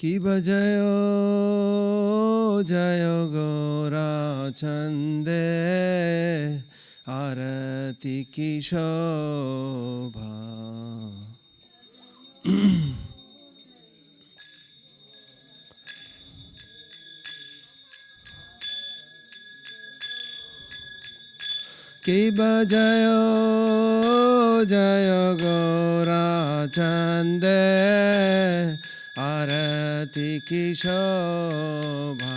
कि बजयो जय गौरा चंदे आरती की शोभा। कि बजयो जय गौरा चंदे आरती की शोभा।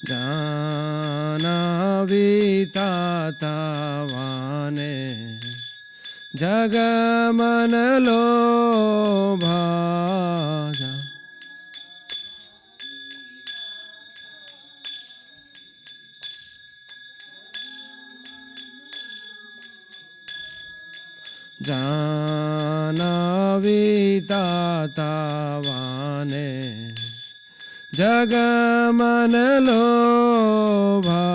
जानवी तातावाने जगमन लोभा। जानवी तातावाने जगमन लोभा।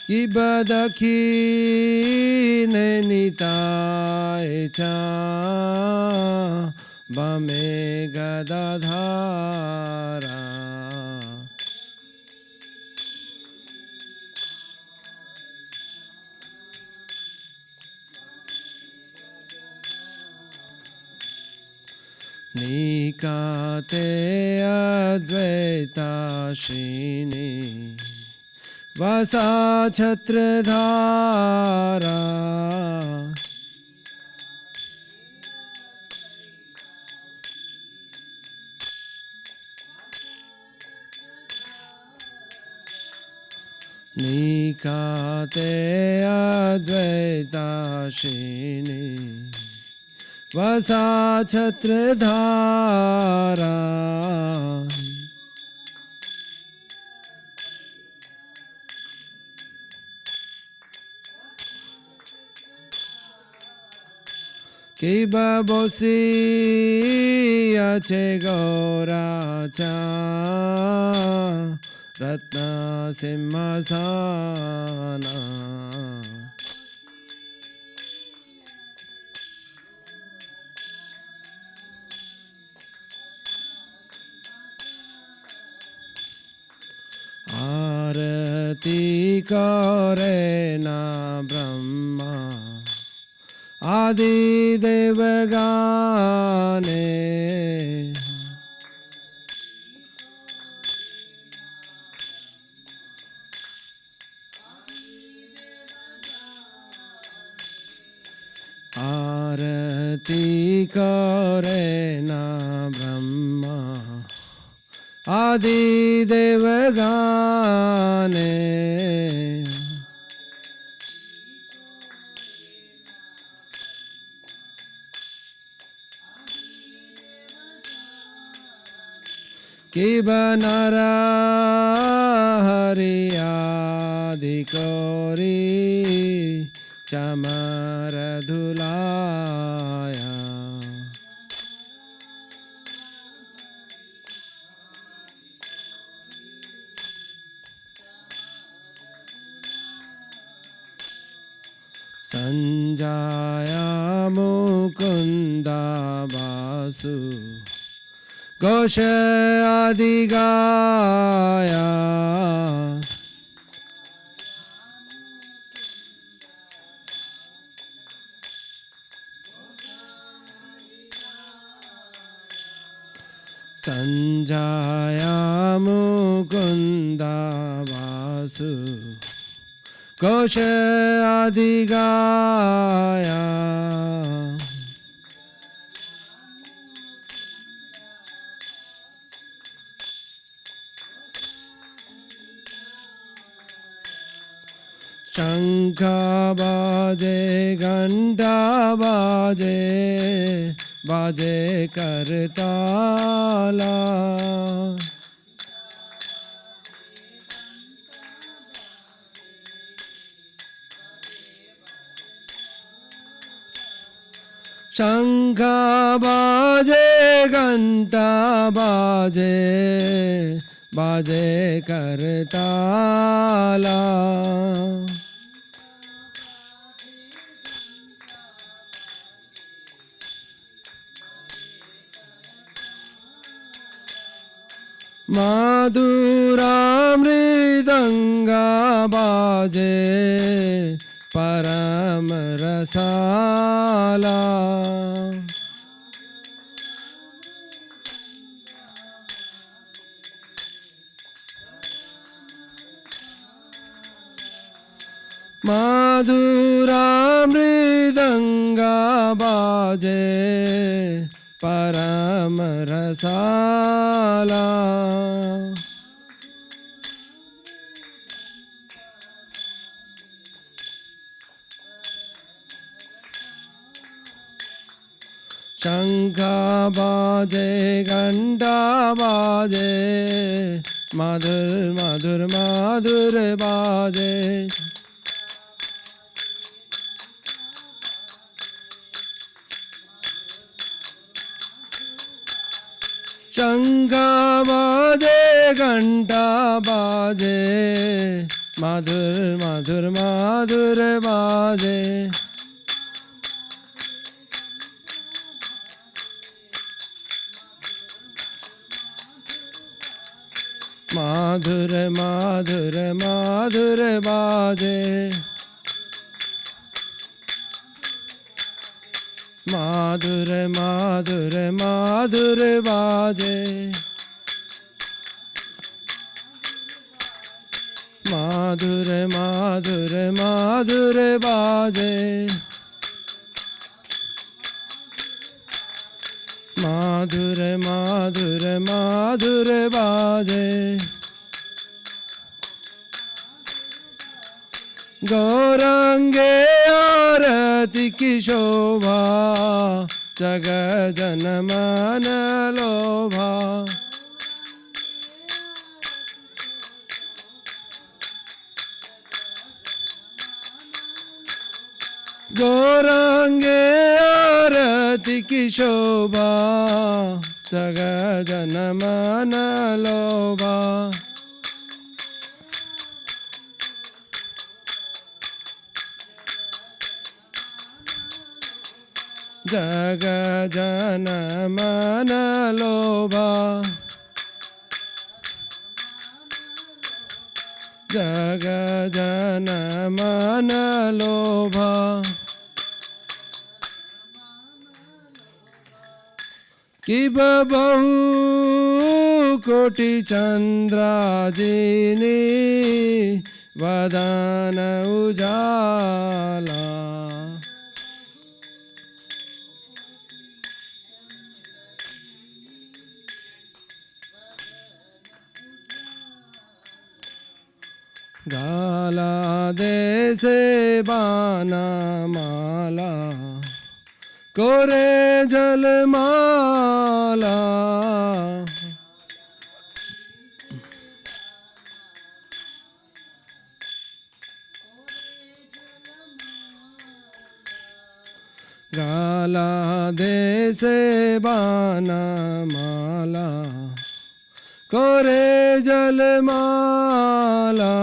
कि बदखी निताय चा बमे गदाधारा। निकाते अद्वैताशिनी वसा छत्रधारा। निकाते अद्वैताशिनी वसा छत्रधारा। कि बबोसी अच्छे गौरा चा रत्न सिंहासना। आरती करे ना ब्रह्मा आदि देवगाने। आरती करे ना ब्रह्मा आदि देवगाने। कि बनरा हरियादि कोरी चमर धुलाया। संजाया मुकुंदा बासु घोष आदि गाया। संजाया मुकुंदा वासु घोष आदि गाया। शंख बाजे घंटा बाजे बाजे करताला। शंख बाजे घंटा बाजे बाजे करताला माधुरा मृदंगा बाजे परम रसाला माधुरा मृदंगा बाजे परम रसाला शंख बाजे घंटा बाजे मधुर मधुर मधुर बाजे शंख बाजे घंटा बाजे मधुर मधुर मधुर बाजे माधुर माधुर माधुर बाजे माधुर माधुर माधुर बाजे माधुर माधुर माधुर बाजे माधुर माधुर माधुर बाजे गौरांगे आरती की शोभा जग जन मन लोभा गौरांगे आरती की शोभा जग जन मन लोभा जग जन मन लोभा जग जन मन लोभा कि बहु कोटि चंद्राजिनी वदन उजाला गाला देसे बाना माला कोरे जलमाला गाला देसे बाना माला कोरे जलमाला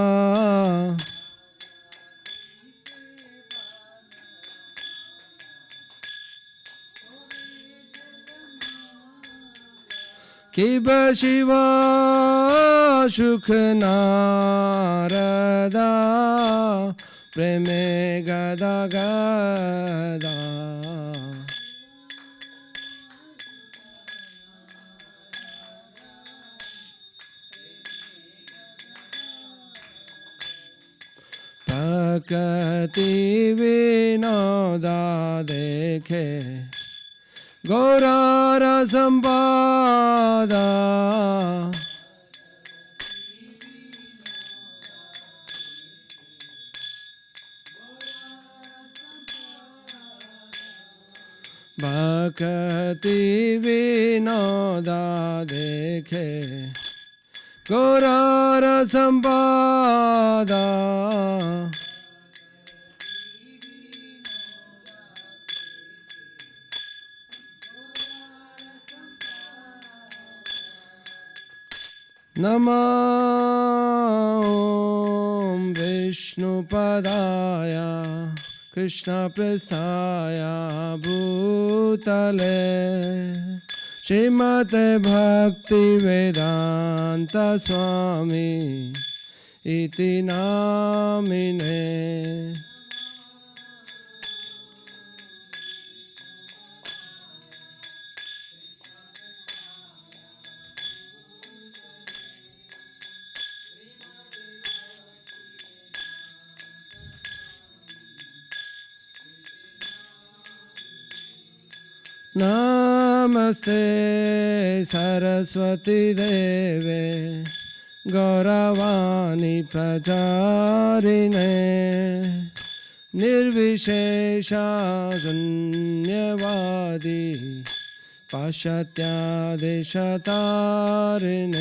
कि शिवा सुख नारदा प्रेमे गदा गदा प्रकृति विनोदा देखे गौरार संपादा भक्ति विनोदा देखे Gaurar संपादा Namo Om Vishnupadaya Krishna Prasthaya Bhutale Srimate Bhakti Vedanta Swami Iti Namine. Namaste Saraswati Deve Gauravani Prajarine Nirvishesha Sunyavadi Pashatya Deshatarine.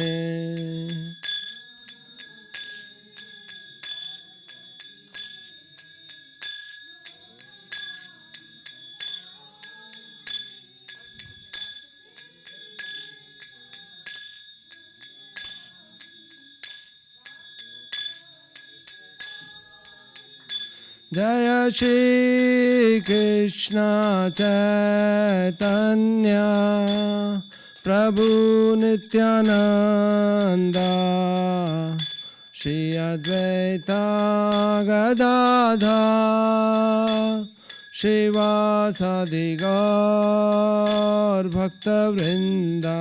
Jaya Shri Krishna Chaitanya Prabhu Nityananda Shri Advaita Gadadhar Shivasadi Gaur Bhakta Vrinda.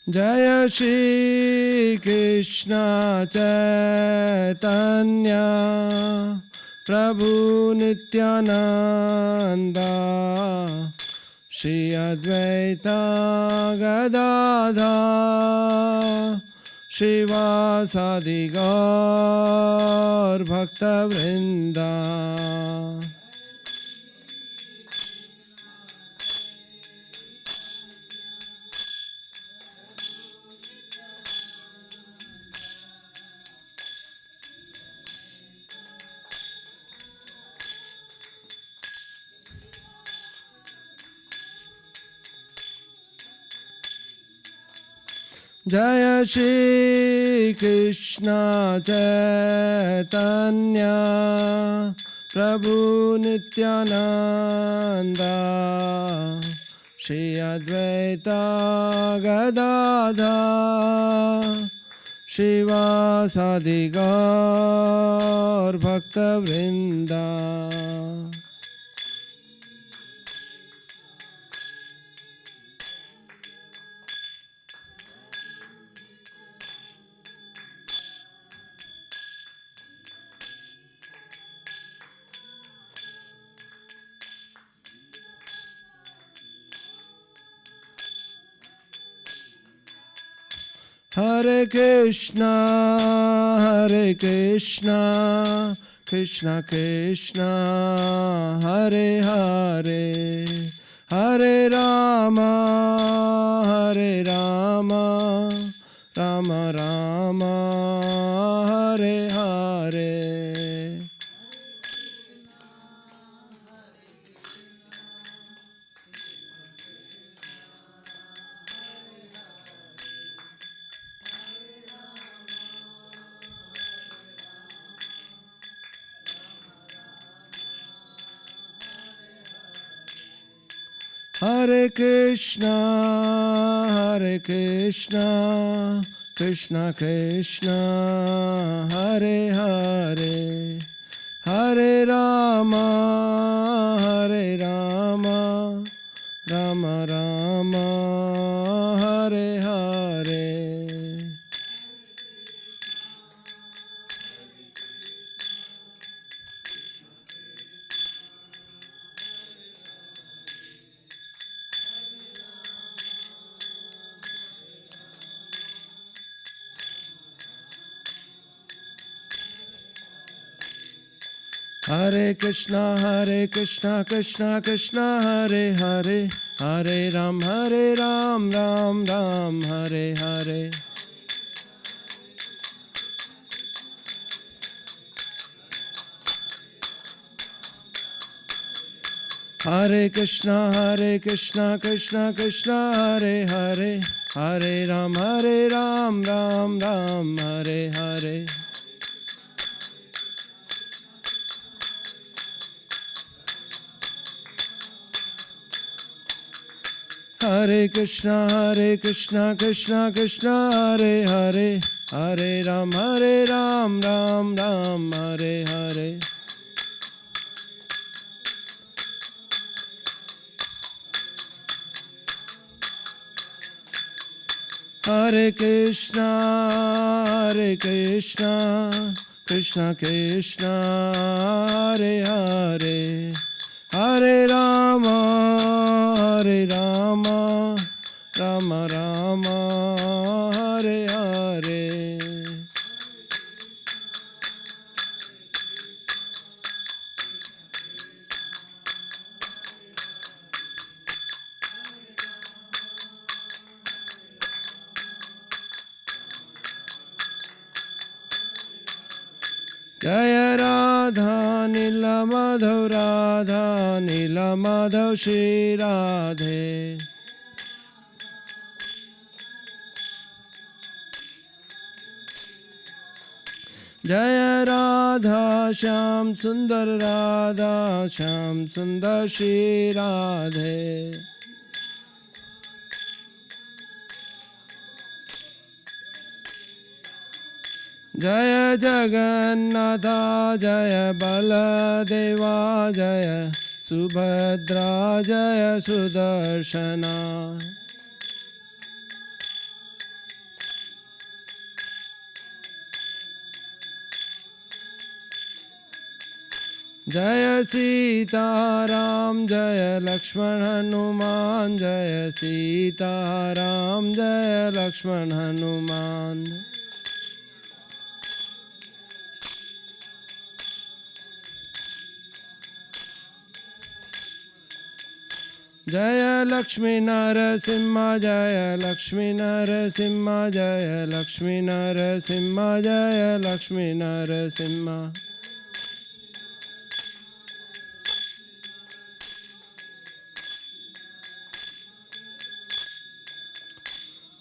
Jaya Shri Krishna Chaitanya Prabhu Nityananda Shri Advaita Gadadhar Shivasadi Gaur Bhakta Vrinda. Jaya Shri Krishna Chaitanya Prabhu Nityananda Shri Advaita Gadadhar Shivasadi Gaur Bhakta Vrinda. Hare Krishna, Krishna Krishna, Hare Hare, Hare Rama, Rama Rama, Hare Hare. Hare Krishna, Krishna Krishna, Hare Hare, Hare Rama, Rama Rama, Hare Hare. Hare Krishna Krishna Krishna Hare Hare, Hare Ram Ram Ram Hare Hare. Hare Krishna Krishna Krishna Hare Hare, Hare Ram Ram Ram Hare Hare. Hare Krishna Krishna Krishna Hare Hare, Hare Ram Ram Ram Hare Hare. Hare Krishna Krishna Krishna Hare Hare, Hare Rama Rama Rama Hare Hare. Jaya Radha Nila Madhav Radha Nila Madhav Shri Radhe. Jaya Radha Shyam Sundar Radha Shyam Sundar Shri Radhe. Jaya Jagannatha Jaya Baladeva Jaya Subhadra Jaya Sudarshana. Jaya Sita Ram Jaya Lakshman Hanuman Jaya Sita Ram Jaya Lakshman Hanuman. Jaya Lakshmi Narasimha Jaya Lakshmi Narasimha Jaya Lakshmi Narasimha Jaya Lakshmi Narasimha.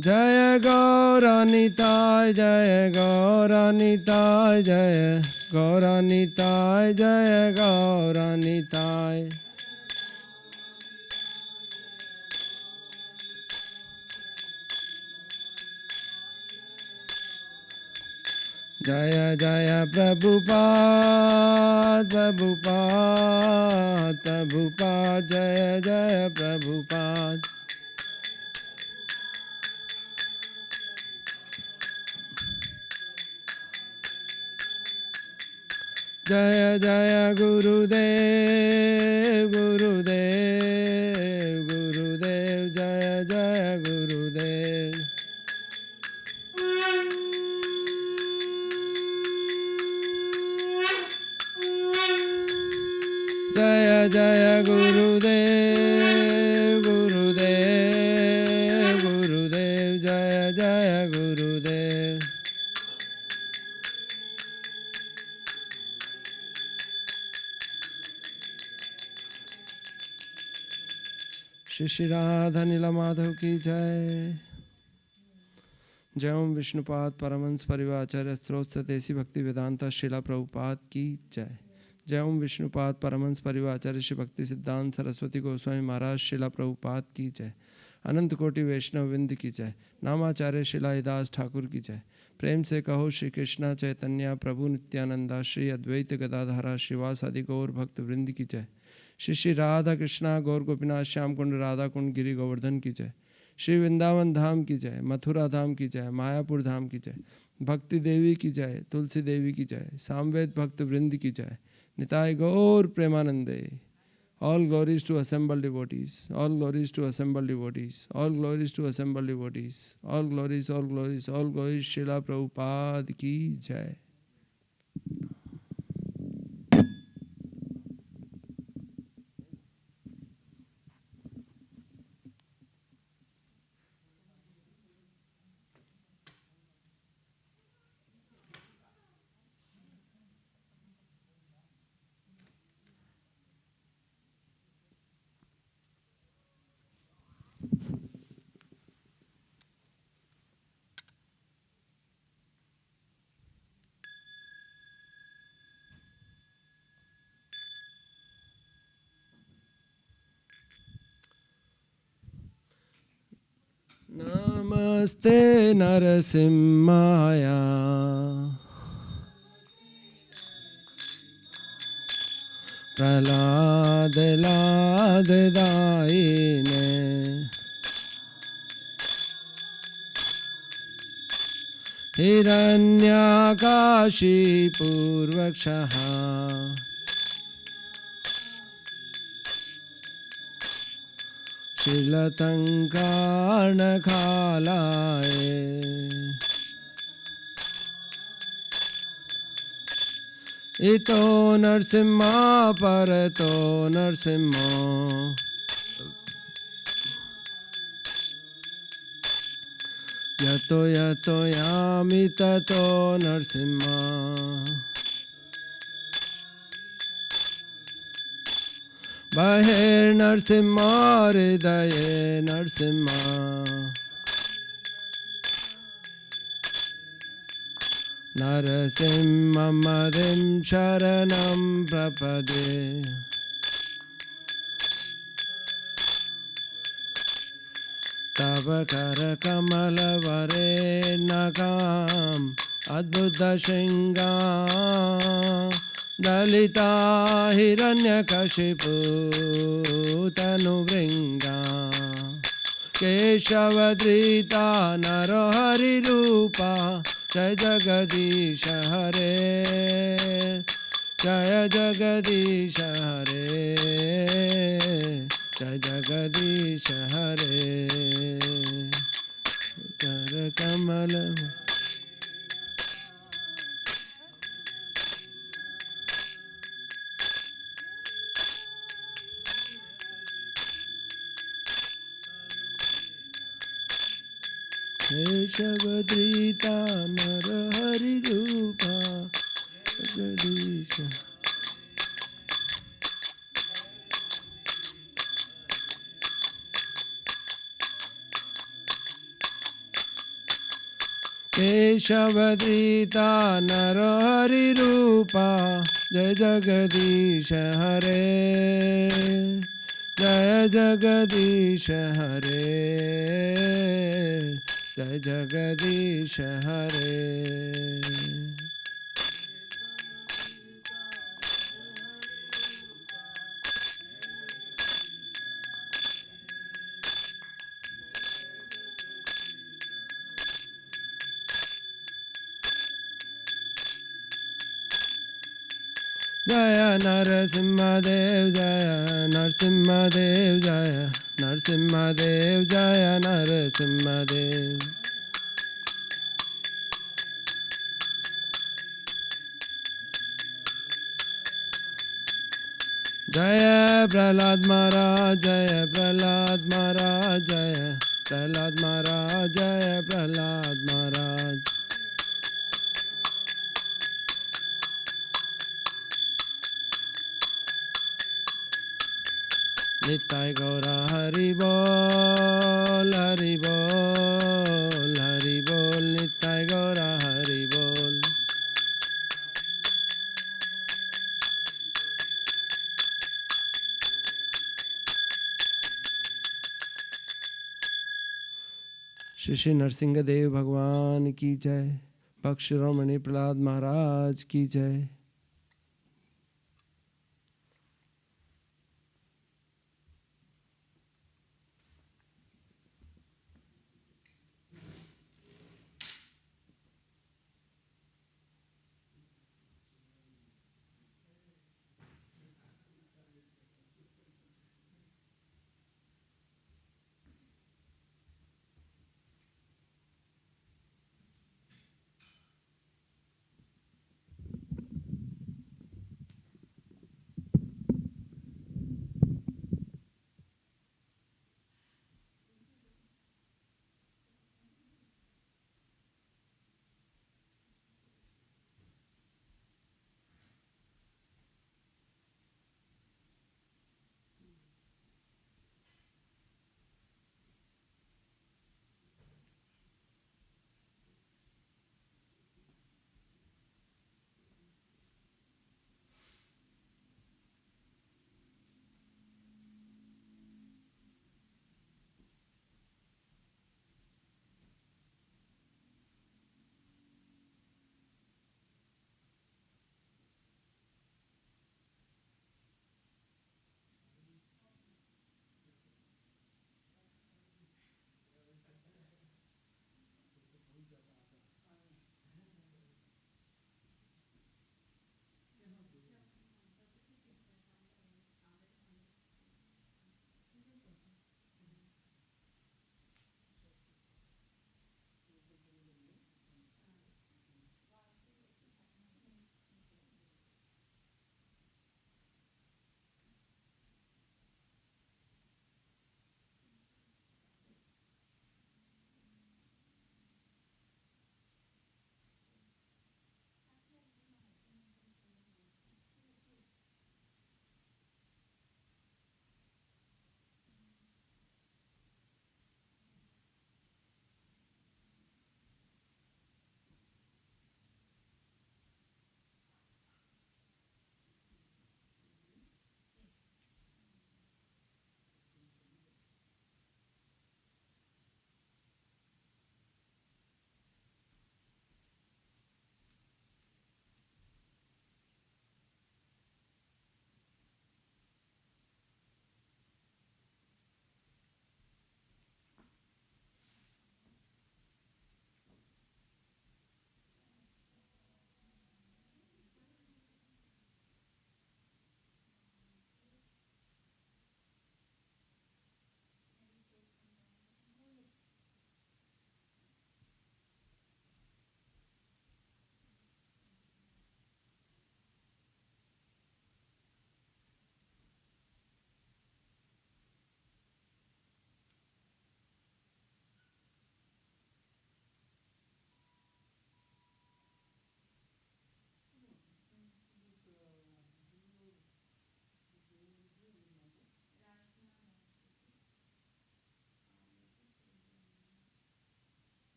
Jaya Gauranitai Jaya Gauranitai Jaya Gauranitai Jaya Gauranitai. Jaya Jaya Prabhupada Prabhupada Prabhupada Jaya Jaya Prabhupada. Jaya Jaya Gurudev Gurudev Gurudev Jaya Jaya Gurudev. Jaya Jaya Gurudev Gurudev Gurudev Jaya Jaya Gurudev. Shri Radha Nila Madhav ki jai. जय ओम विष्णुपाद परमहंस परिवाराचार्य स्त्रोत सतेसी भक्ति वेदांता शिला प्रभुपाद की जय। जय ओम विष्णुपाद परमहंस परिवाराचार्य श्री भक्ति सिद्धांत सरस्वती गोस्वामी महाराज शिला प्रभुपाद की जय। अनंत कोटि वैष्णव विंद की जय। नामाचार्य शिलादास ठाकुर की जय। प्रेम से कहो श्री कृष्णा चैतन्य प्रभु नित्यानंदा श्री अद्वैत गदाधरा श्रीवासादि गौर भक्त वृंद की जय। श्री श्री राधा कृष्णा गौर गोपीनाथ श्याम कुंड राधा कुंड गिरी गोवर्धन की जय। श्री वृंदावन धाम की जय। मथुरा धाम की जय। मायापुर धाम की जय। भक्ति देवी की जय। तुलसी देवी की जय। सामवेद भक्त वृंद की जय। निताय गौर प्रेमानंदे। All glories to assembled devotees. All glories to assembled devotees. All glories to assembled devotees. All glories, all glories, all glories. Srila Prabhupada की जय। नमस्ते नरसिंहाय प्रहलाद लाददायिने हिरण्यकाशिपूर्वक्षः शीलतङ्कार्णखालाय इतो नरसिंहा परतो नरसिंहो यतो यतो यामि ततो नरसिंहा बहिर्नरसिंहा हृदये नरसिंहा नरसिंहमदिं शरणं प्रपदे तव करकमलवरे नगाम् अद्भुतशृङ्गा दलिता हिरण्यकशिपु तनुभृङ्गा केशवधृता नरहरिरूपा जय जगदीश हरे जय जगदीश हरे जय जगदीश हरे कर कमल केशवधृता नरहरिरूपा जगदीश केशवधृता नरहरिरूपा जय जगदीश हरे जय जगदीश हरे जय जगदीश हरे जय नरसिंहदेव जय नरसिंहदेव जय नरसिंहदेव जय नरसिंहदेव जय प्रहलाद महाराज जय प्रहलाद महाराज जय प्रहलाद महाराज जय प्रहलाद महाराज निताय गौरा हरि बोल निताय गौरा हरि बोल श्री श्री नरसिंहदेव भगवान की जय। भक्त शिरोमणि प्रहलाद महाराज की जय।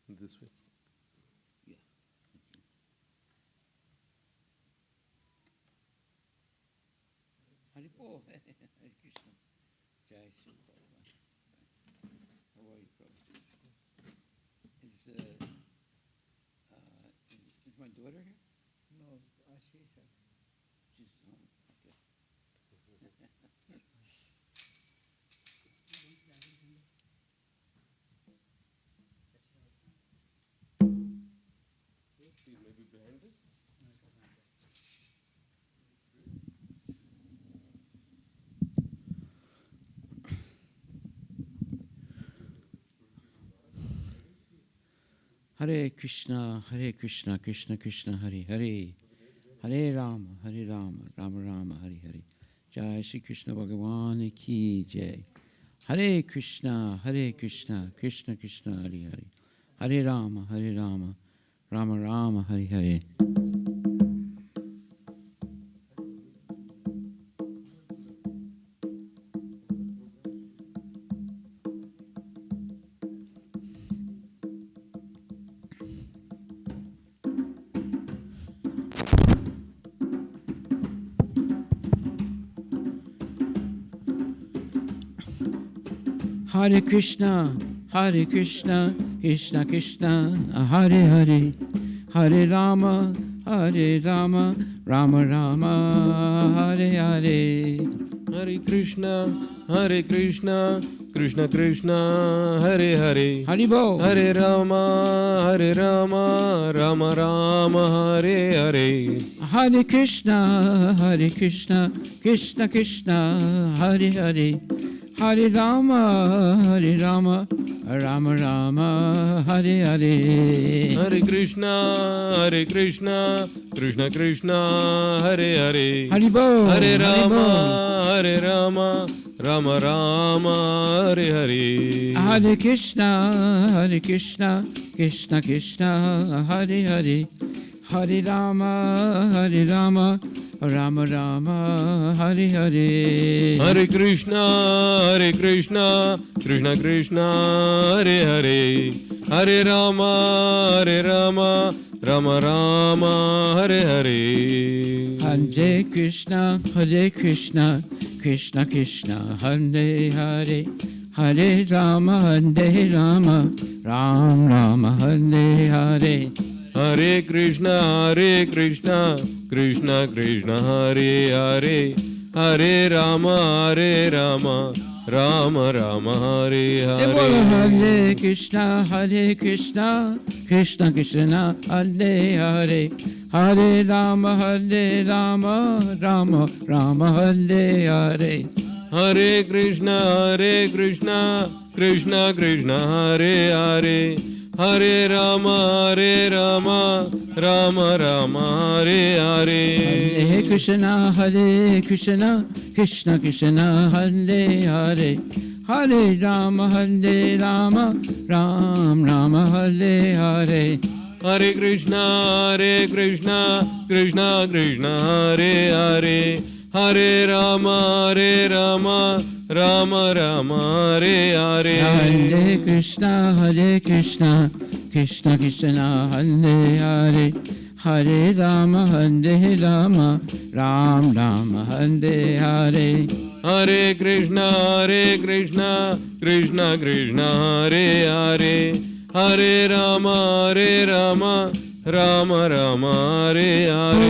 This way. Hari Bol. Hare Krishna. Jai Shri Prabhupada. How are you, Prabhupada? Is my daughter here? No, she's She's home. Okay. Maybe behind this. Hare Krishna, Krishna Krishna, Hare Hare. Hare Rama, Rama Rama, Hare Hare. Jai Shri Krishna Bhagavan ki Jai. Hare Krishna, Krishna Krishna, Hare Hare. Hare Rama, Rama Rama, Hare Hare. Hare Krishna, Krishna Krishna, Hare Hare. Hare Rama, Rama Rama, Hare Hare. Hare Krishna, Krishna Krishna, Hare Hare. Haribo. Hare Rama, Rama Rama, Hare Hare. Hare Krishna, Krishna Krishna, Hare Hare. Hare Rama, Rama Rama, Hare Hare. Hare Krishna, Krishna, Hare Hare. Haribo. Hare Rama, Rama Rama, Hare Hare. Hare Krishna, Krishna Krishna, Hare Hare. Hare Rama, Rama Rama, Hare Hare. Hare Krishna, Krishna Hare Hare. Hare Rama, Rama Rama, Hare Hare. Hare Krishna, Krishna Krishna, Hare Hare. Hare Rama, Rama Hare Hare. Hare Krishna, Krishna Hare Hare. Hare Rama, Rama Hare Hare. Hare Krishna, Krishna Krishna, Hare Hare. Hare Rama, Rama Hare Hare. Hare Krishna, Krishna Hare Hare. Hare Rama, Rama Hare Hare. Hare Krishna, Krishna Krishna, Hare Hare. Hare Rama, Rama Hare Hare. Hare Krishna, Krishna Hare Hare. Hare Rama, Rama Hare Hare. Hare Krishna, Krishna Krishna, Hare Hare. Hare Rama, Rama Hare Hare. Hare Krishna, Krishna Hare Hare. Hare Rama, Rama Hare Hare.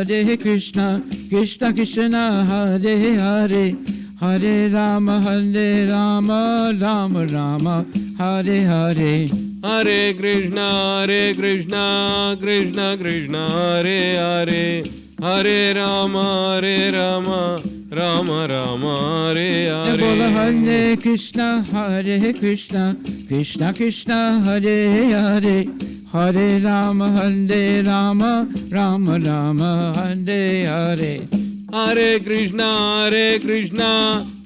Hare Krishna, Krishna Krishna, Hare Hare. Hare Rama, Rama Hare Hare. Hare Krishna, Krishna Hare Hare. Hare Rama, Rama Hare Hare. Hare Krishna, Krishna Krishna, Hare Hare. Hare Rama, Rama Hare Hare. Hare Krishna,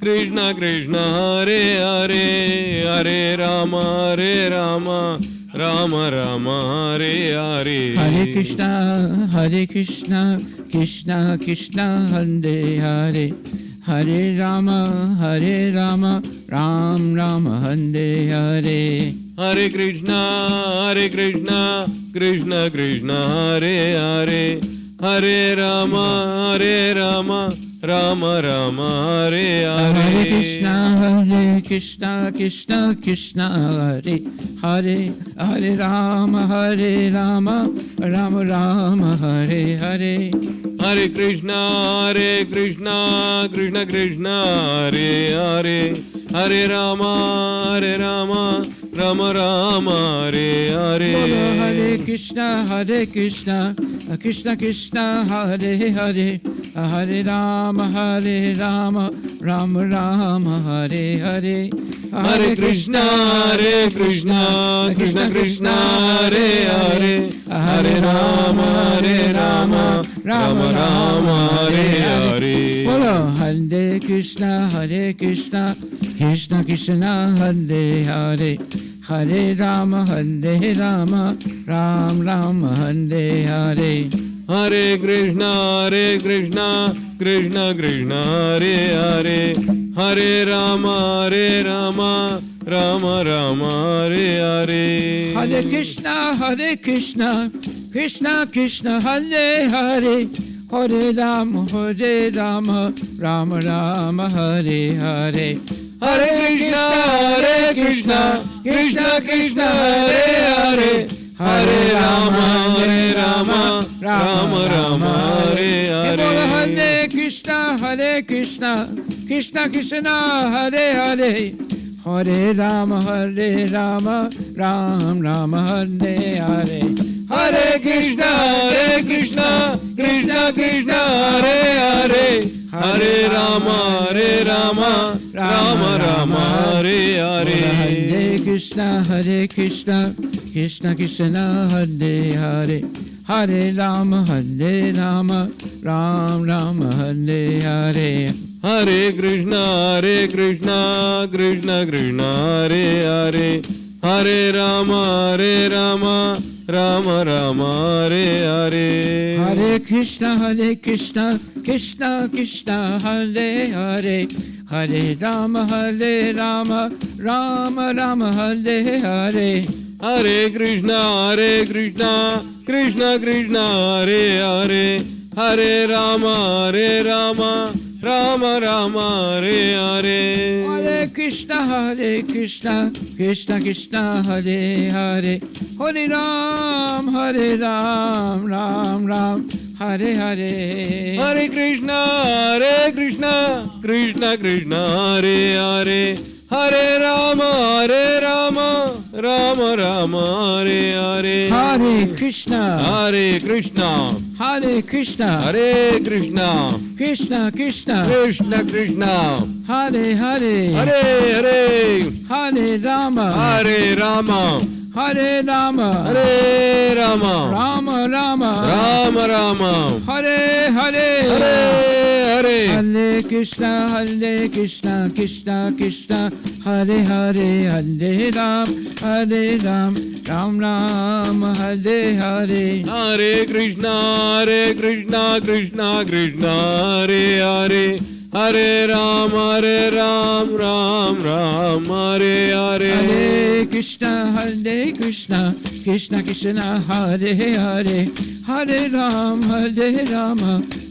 Krishna Hare Hare. Hare Rama, Rama Hare Hare. Hare Krishna, Krishna Hare Hare. Hare Rama, Rama Hare Hare. Hare Krishna, Krishna Krishna, Hare Hare, Hare Rama, Rama Rama, Hare Hare. Hare Krishna, Krishna Krishna, Hare Hare, Hare Rama, Rama Rama, Hare Hare. Hare Krishna, Krishna Krishna, Hare Hare, Hare Rama, Rama Rama, Hare Hare. Hare Krishna, Krishna Krishna, Hare Hare, Hare Rama, Rama Rama, Hare Hare. Hare Krishna, Krishna Krishna, Hare Hare, Hare Rama, Rama Rama, Hare Hare. Bolo Hare Krishna, Krishna Krishna, Hare Hare, Hare Rama, Rama Hare Hare. Hare Krishna, Krishna Krishna, Hare Hare, Hare Rama, Rama Rama, Hare Hare. Hare Krishna, Krishna Krishna, Hare Hare, Hare Rama, Rama Rama, Hare Hare. Hare Krishna, Krishna Krishna, Hare Hare, Hare Rama, Rama Rama, Hare Hare. Hare Krishna, Krishna Krishna, Hare Hare, Hare Rama, Rama Hare Hare. Hare Krishna, Krishna Krishna, Hare Hare, Hare Rama, Rama Rama, Hare Hare. Hare Krishna, Krishna Krishna, Hare Hare, Hare Rama, Rama Hare Hare. Hare Krishna, Krishna Krishna, Hare Hare, Hare Rama, Rama Rama, Hare Hare. Hare Krishna, Krishna Krishna, Hare Hare, Hare Rama, Rama Rama, Hare Hare. Hare Krishna, Krishna Krishna, Hare Hare, Hare Rama, Rama Rama, Hare Hare. Hare Krishna, Krishna Krishna, Hare Hare, Hare Ram, Ram Ram, Hare Hare. Hare Krishna, Krishna Krishna, Hare Hare, Hare Rama, Rama Rama, Hare Hare. Hare Krishna, Krishna, Krishna Krishna, Krishna Krishna Krishna, Hare Hare, Hare Hare Rama, Rama, Hare Rama, Rama, Rama Rama, Rama Rama, Hare Hare, Hare Hare Krishna, Krishna Krishna, Hare Hare, Hare Ram, Ram Ram, Hare Hare. Hare Krishna, Krishna Krishna, Hare Hare, Hare Rama, Ram Hare Hare. Hare Krishna, Krishna Krishna, Hare Hare, Hare Rama,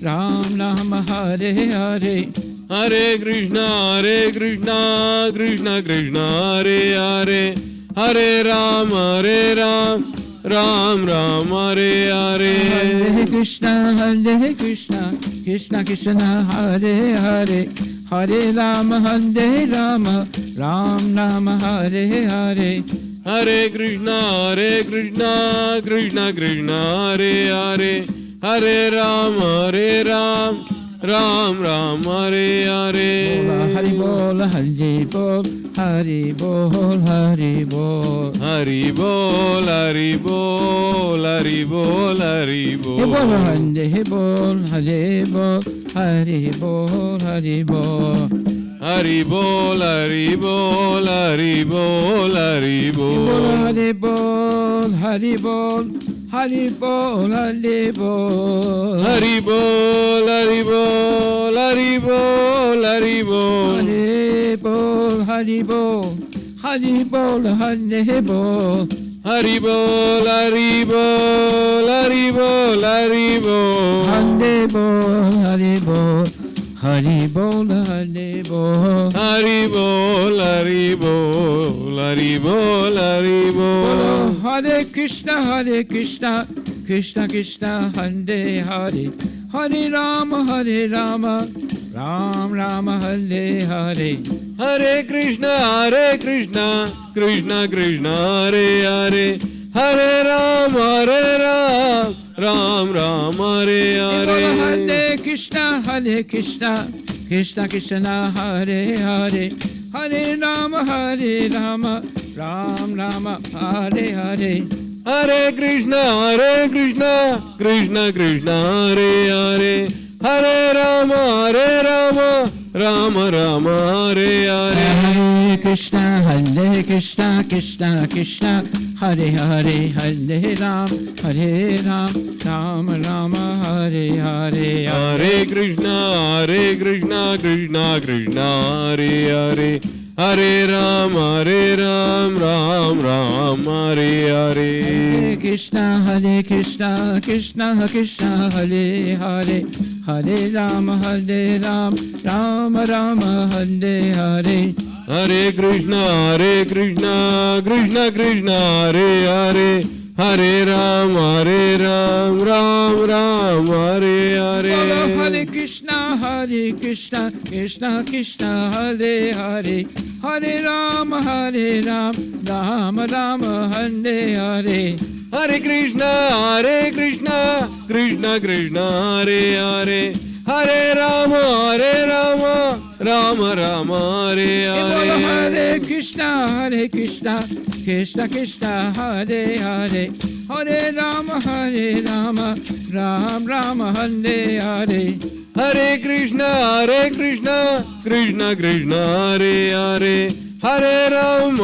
Ram Hare Hare. Hare Krishna, Krishna Krishna, Hare Hare, Hare Rama, Ram Hare Hare. Hare Krishna, Krishna Krishna, Hare Hare, Hare Rama, Ram Hare Hare. Hare Krishna, Krishna Krishna, Hare Hare, Hare Rama, Ram Hare Hare. Hari Bol, Hari Bol, Hari Bol, Hari Bol. Hari Bol, Hari Bol, Hari Bol, Hari Bol. Hari Bol, Hari Bol, Hari Bol, Hari Bol. Hari Bol, Hari Bol, Hari Bol, Hari Bol. Hari Bol, Hari Bol, Hari Bol, Hari Bol. Hari Bol, Hari Bol, Hari Bol, Hari Bol. Hari Bol, Hari Bol, Hari bol, Hare bol. Hari bol, Hari bol, Hari bol, Hari bol. Hare bol, Hare bol. Hari bol, Hare bol. Hari bol, Hari bol, Hari bol, Hari bol. Hare Krishna, Krishna Krishna, Hare Hare. Hare Rama, Ram Rama, Hare Hare. Hare Krishna, Krishna Krishna, Hare Hare. Hare Ram, Ram Ram, Hare Hare. Hare Krishna, Krishna Krishna, Hare Hare. Hare Rama, Ram Rama, Hare Hare. Hare Krishna, Krishna Krishna, Hare Hare. Hare Rama, Rama Rama, Hare Hare. Hare Krishna, Krishna Krishna, Hare Hare. Hare Ram, Ram Rama, Hare Hare. Hare Krishna, Krishna Krishna, Hare Hare. Hare Ram, Ram Ram, Hare Hare. Hare Krishna, Krishna Krishna, Hare Hare. Hare Ram, Ram Rama, Hare Hare. Hare Krishna, Krishna Krishna, Hare Hare. Hare Ram, Ram Ram, Hare Hare. Hare Krishna, Krishna Krishna, Hare Hare. Hare Ram, Ram Rama, Hare Hare. Hare Krishna, Krishna Krishna, Hare Hare. Hare Ram, Ram Rama, Hare Hare. Hare Krishna, Krishna Krishna, Hare Hare. Hare Ram, Ram Rama, Hare Hare. Hare Krishna, Krishna Krishna, Hare Hare. Hare Ram,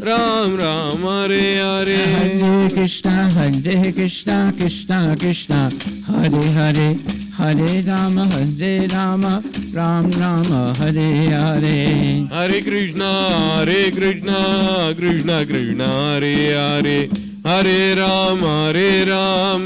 Ram Ram, Hare Hare. Hare Krishna, Krishna Krishna, Hare Hare. Hare Rama, Ram Rama, Hare Hare. Hare Krishna, Krishna Krishna, Hare Hare. Hare Ram,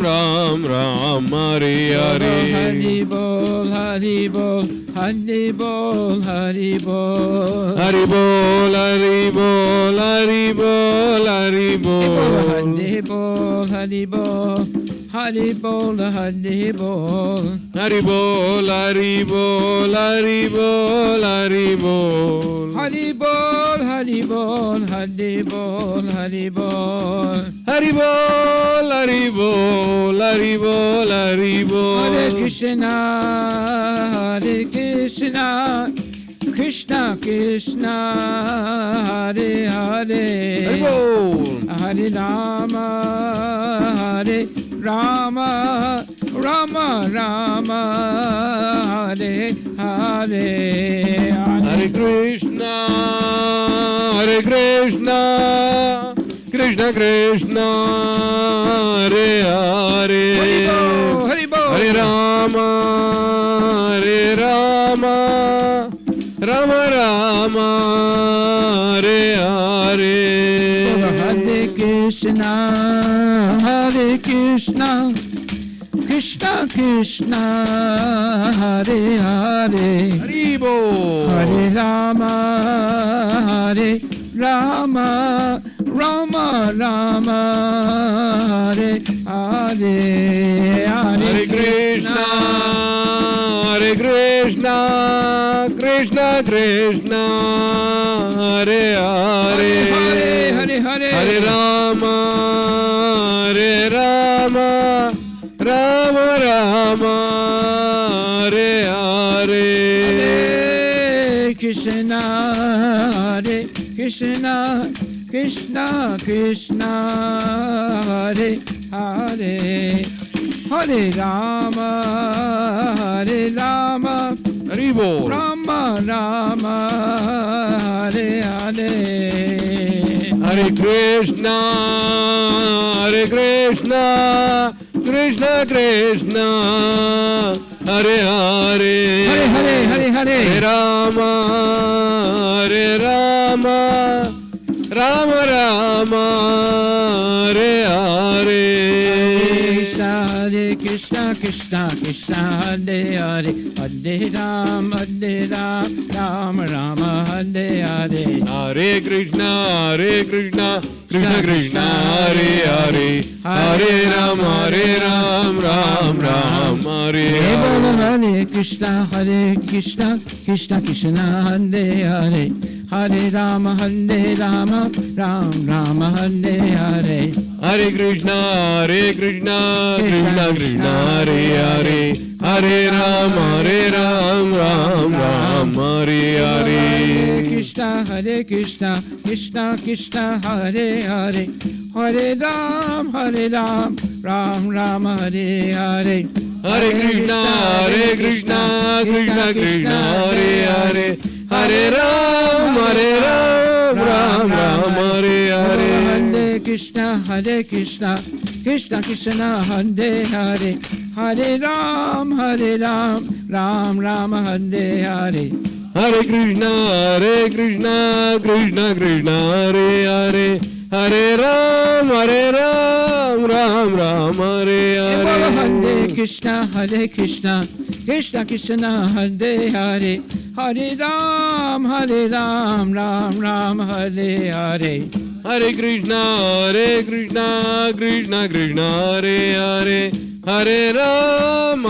Ram Ram, Hare Hare. Hari bol, Hari bol, Hari bol, Hari bol. Hari bol, Hari bol, Hari bol, Hari bol. Hari bol, Hari bol, Hari bol, Hari bol. Hari bol, Hari bol, Hari bol, Hari bol. Hari bol, Hari bol, Hari bol, Hari bol. Hari bol, Hari bol, Hari bol, Hari bol. Hare Krishna, Krishna Krishna, Hare Hare. Hari bol. Hare Rama, Rama Rama, Hare Hare. Hare Krishna, Krishna Krishna, Hare Hare. Hari bol. Hare Rama, Rama Rama, Hare Hare. Hare Krishna, Krishna Krishna, Hare Hare. Hari bol. Hare Rama, Rama Rama, Hare Hare. Hare Krishna, Krishna Krishna, Hare Hare. Hare Hare Rama, Rama Rama, Hare Hare. Hare Krishna, Krishna Krishna, Hare Hare. Hare Rama, Hari bol. Rama Rama, Hare Hare. Hare Krishna, Krishna Krishna, Hare Hare. Hare Hare Rama, Ram Ram Hare Hare. Hare Krishna Krishna Krishna Hare Hare Hare Ram Ram Ram Hare Hare. Hare Krishna Krishna Krishna Hare Hare Hare Ram Ram Ram Hare Hare. Hare Krishna Krishna Krishna Hare Hare Hare Ram Ram Ram Hare Hare. Hare Krishna Krishna Krishna Hare Hare Hare Ram Ram Ram Hare Hare. Krishna Krishna Krishna Hare Hare Hare Ram Ram Ram Hare Hare. Hare Krishna Krishna Krishna Hare Hare Hare Ram Ram Hare Hare. Hare Krishna Krishna Krishna Hare Hare Hare Ram Ram Hare Hare. Hare Krishna Krishna Krishna Hare Hare Hare Ram Ram Hare Hare. Hare Krishna Krishna Krishna Hare Hare Hare Ram Ram Hare Hare. Hare Krishna Krishna Krishna Hare Hare Hare Ram Ram Hare Hare. Hare Krishna Krishna Krishna Hare Hare Hare Ram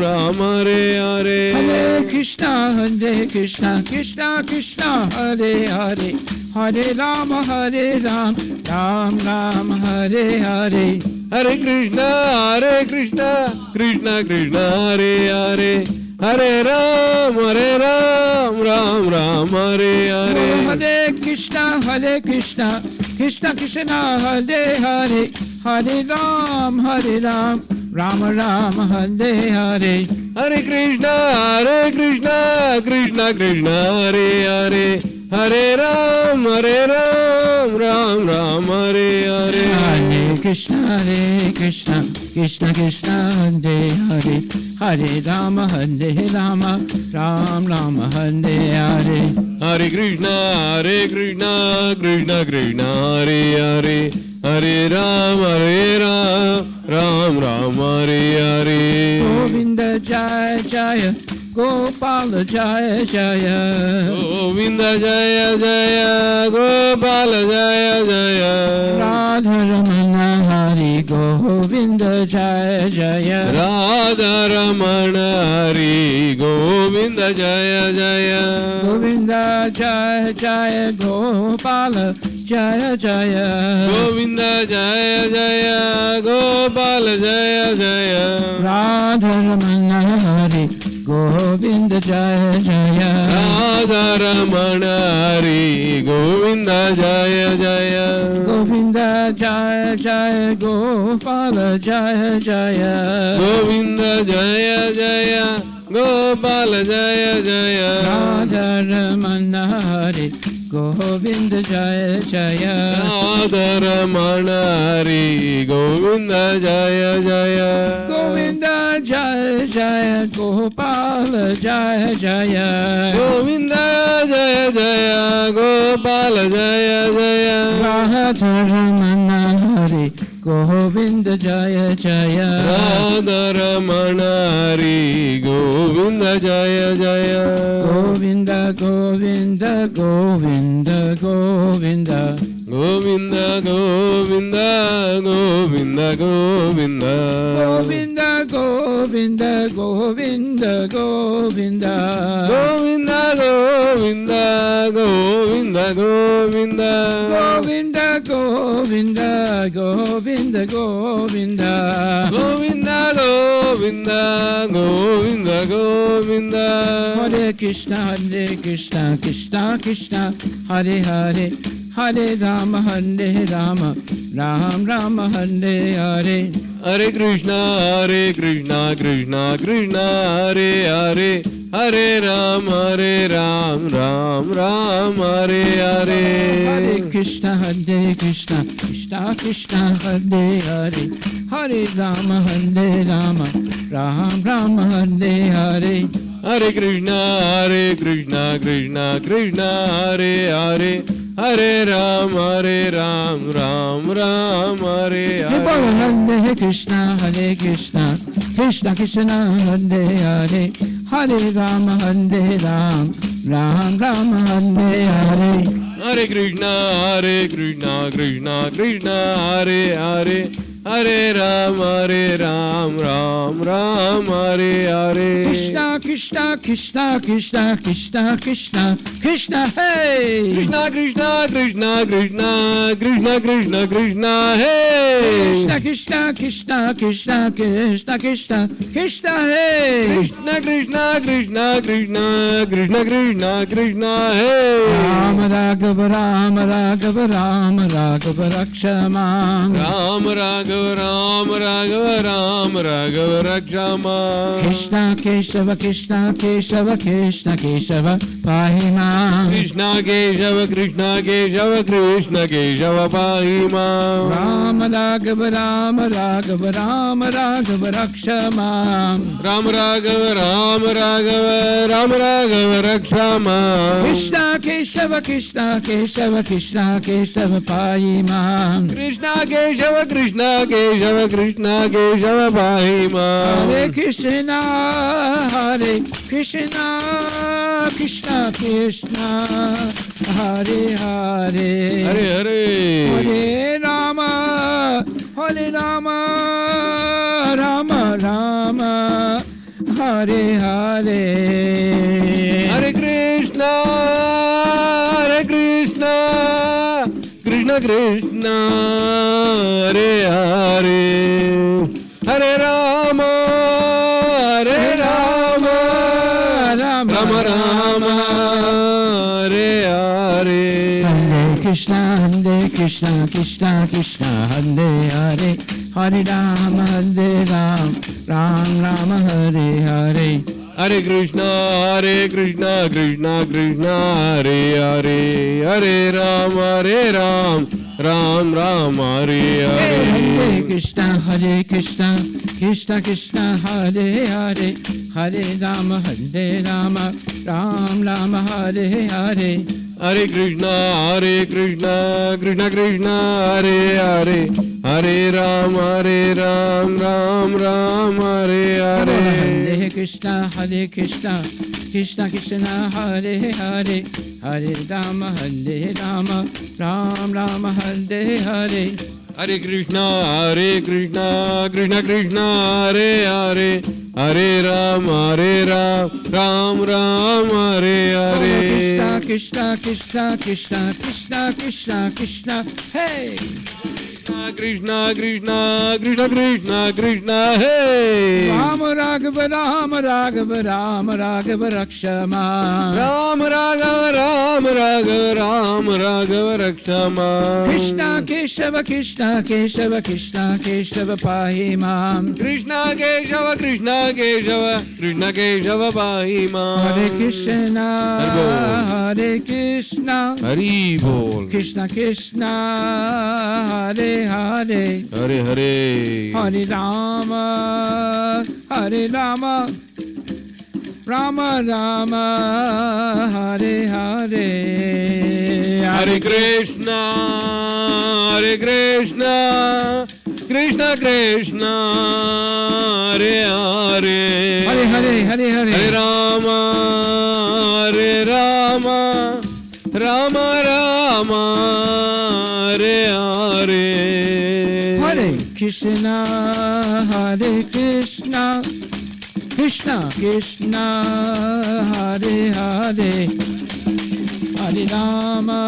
Ram Hare Hare. Hare Krishna Krishna Krishna Hare Hare Hare Ram Ram Hare Hare. Hare Krishna Krishna Krishna Hare Hare Hare Ram Ram Hare Hare. Hare Krishna Krishna Krishna Hare Hare Hare Ram Ram Hare Hare. Hare Krishna Krishna Krishna Hare Hare Hare Ram Ram Hare Hare. Hare Krishna Krishna Krishna Hare Hare Hare Ram Ram Hare Hare. Govinda Jaya Jaya Gopala Jaya Jaya. Govinda Jaya Jaya Gopala Jaya Jaya. Radharamana Hari Govinda Jaya Jaya. Radharamana Hari Govinda Jaya Jaya. Govinda Jaya Jaya Gopala Jaya Jaya. Govinda Jaya Jaya Gopala Jaya Jaya. Radharamana Hari Govinda Jaya Jaya. Radharamana Hari Govinda Jaya Jaya. Govinda Jaya Jaya Gopala Jaya Jaya. Govinda Jaya Jaya Gopala Jaya Jaya. Radharamana Hari Govinda Jaya Jaya. Radharamana Hari Govinda Jaya Jaya. Govinda Jaya Jaya Gopala Jaya Jaya. Govinda Jaya Jaya Gopala Jaya Jaya. Radharamana Hari Govinda Jaya Jaya. Radharamana Hari Govinda Jaya Jaya. Govinda Govinda Govinda Govinda. Govinda Govinda Govinda Govinda. Govinda Govinda Govinda Govinda. Govinda Govinda Govinda Govinda. Govinda Govinda Govinda Govinda. Govinda Govinda Govinda Govinda. Hare Krishna Krishna Krishna Hare Hare Hare Ram Ram Ram Hare Hare. Hare Krishna Krishna Krishna Hare Hare Hare Ram Ram Hare Hare. Hare Krishna Krishna Krishna Hare Hare Hare Ram Ram Ram Hare Hare. Hare Krishna Krishna Krishna Hare Hare, Hare Ram Ram Ram Hare Hare. Hare Krishna Krishna Krishna Hare Hare, Hare Ram Ram Ram Hare Hare. Hare Krishna Krishna Krishna Hare Hare, Hare Ram Ram Ram Hare Hare. Krishna Krishna Krishna Krishna Krishna Krishna Krishna Hey. Krishna Krishna Krishna Krishna Krishna Krishna Krishna Hey. Krishna Krishna Krishna Krishna Krishna Krishna Hey. Krishna Krishna Krishna Krishna Krishna Krishna Krishna Hey. Ram Raghav Ram Raghav Ram Raghav Rakshama. Ram Raghav Ram Raghav Ram Raghav Rakshama. Krishna Keshava Krishna Keshava Krishna Keshava Pahima. Krishna Keshava Krishna Keshava Krishna Keshava Pahima. Ram Raghav Ram Raghav Ram Raghav Rakshama. Ram Raghav Ram Raghav Ram Raghav Rakshama. Krishna Keshava Krishna Keshava Krishna Keshava Pahima. Krishna Keshava Krishna Keshava Krishna Keshava Pahima. Hare Krishna Krishna Krishna Hare Hare, Hare Hare. Hare Rama Rama Rama Hare Hare. Hare Krishna Krishna Krishna Hare Hare, Hare Rama Rama Rama Hare Hare. Krishna Krishna Krishna Hare Hare, Hare Ram Ram Ram Hare Hare. Hare Krishna Krishna Krishna Hare Hare, Hare Ram Ram Ram Hare Hare. Hare Krishna Krishna Krishna Hare Hare, Hare Ram Ram Ram Hare Hare. Hare Krishna Krishna Krishna Hare Hare, Hare Ram Ram Ram Hare Hare. Hare Krishna Krishna Krishna Hare Hare, Hare Ram Ram Ram Hare Hare. Hare Krishna Krishna Krishna Hare Hare, Hare Ram Ram Hare Hare. Krishna Krishna Hey. Krishna Krishna Hey. Ram Raghav Rakshama. Ram Raghav Rakshama. Krishna Keshava Keshava Pahima. Krishna Keshava Krishna Keshava Pahima. Hare Krishna Hari Bol. Krishna Hare Hare, Hare Hare. Hare Rama Rama Hare Hare. Hare Krishna Krishna Hare Hare. Hare Hare Rama Rama Hare Hare. Hare Krishna Krishna Hare Hare, Hare Rama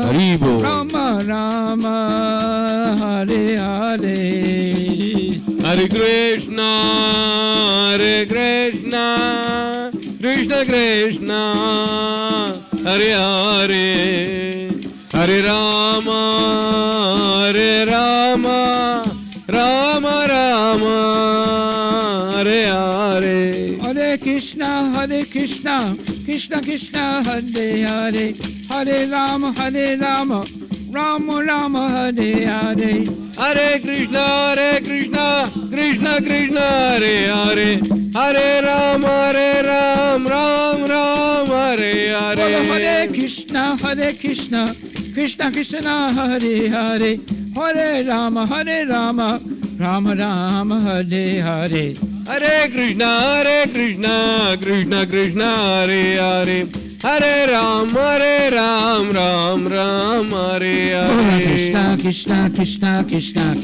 Hari Bol. Rama Hare Hare. Hare Krishna Krishna Hare Hare, Hare Rama Rama Hare Hare. Hare Krishna Krishna Hare Hare, Hare Rama Rama Rama Hare Hare. Hare Krishna, Krishna Krishna, Hare Hare. Hare Ram, Ram Ram, Hare Hare. Hare Krishna, Krishna Krishna, Hare Hare. Hare Rama, Rama Rama, Hare Hare. Hare Krishna, Krishna Krishna, Hare Hare. Hare Ram, Ram Ram, Hare Hare. Krishna, Krishna Krishna Krishna,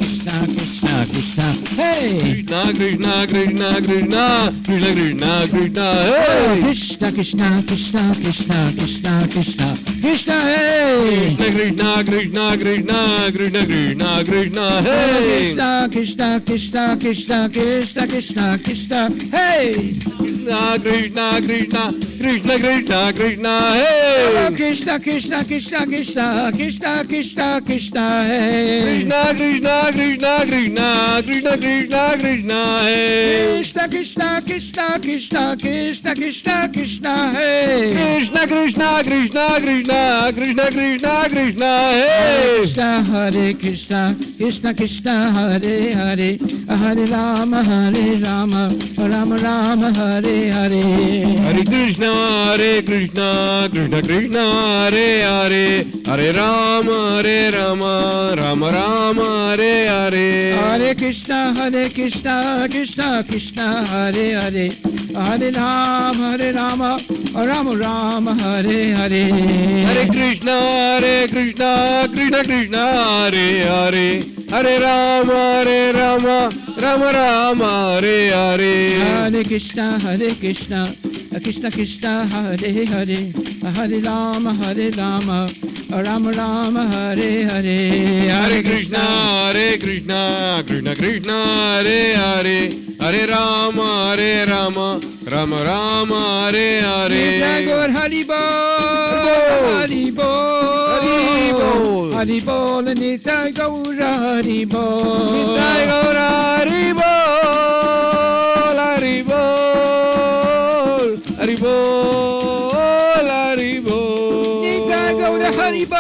Krishna. Hey. Krishna, Krishna Krishna, Krishna Krishna, hey. Krishna, Krishna Krishna Krishna, Krishna. Hey. Krishna, Krishna Krishna, Krishna Krishna, hey. Krishna, Krishna Krishna Krishna. Hey. Krishna, Krishna Krishna, Krishna Krishna, hey. Krishna, Krishna Krishna Krishna. Hey. Krishna, Krishna Krishna, Krishna Krishna, hey. Krishna, Krishna Krishna. Hey. Krishna, Krishna Krishna, Krishna, hey. Krishna, Hare Krishna, Krishna Hare Hare. Hare Rama, Rama Rama, Hare Hare. Hare Krishna, Krishna Krishna, Hare Hare. Hare Rama, Rama Rama, Hare Hare. Hare Krishna, Krishna Krishna, Hare Hare. Hare Rama, Rama Rama, Hare Hare. Hare Krishna, Krishna Krishna, Hare Hare. Hare Rama, Rama Rama, Hare Hare. Hare Krishna, Krishna Krishna, Hare Hare. Hare Rama, Rama Rama, Hare Hare. Hare Krishna, Krishna Krishna, Hare Hare. Hare Rama, Rama Rama, Hare Hare. Gaur Hari Bol, Hari Bol, Nitai Gaur Hari Bol, Nitai Gaur Hari Bol, Hari Bol, Hari Bol, Hari Bol. Nitai Gaur Hari Bol,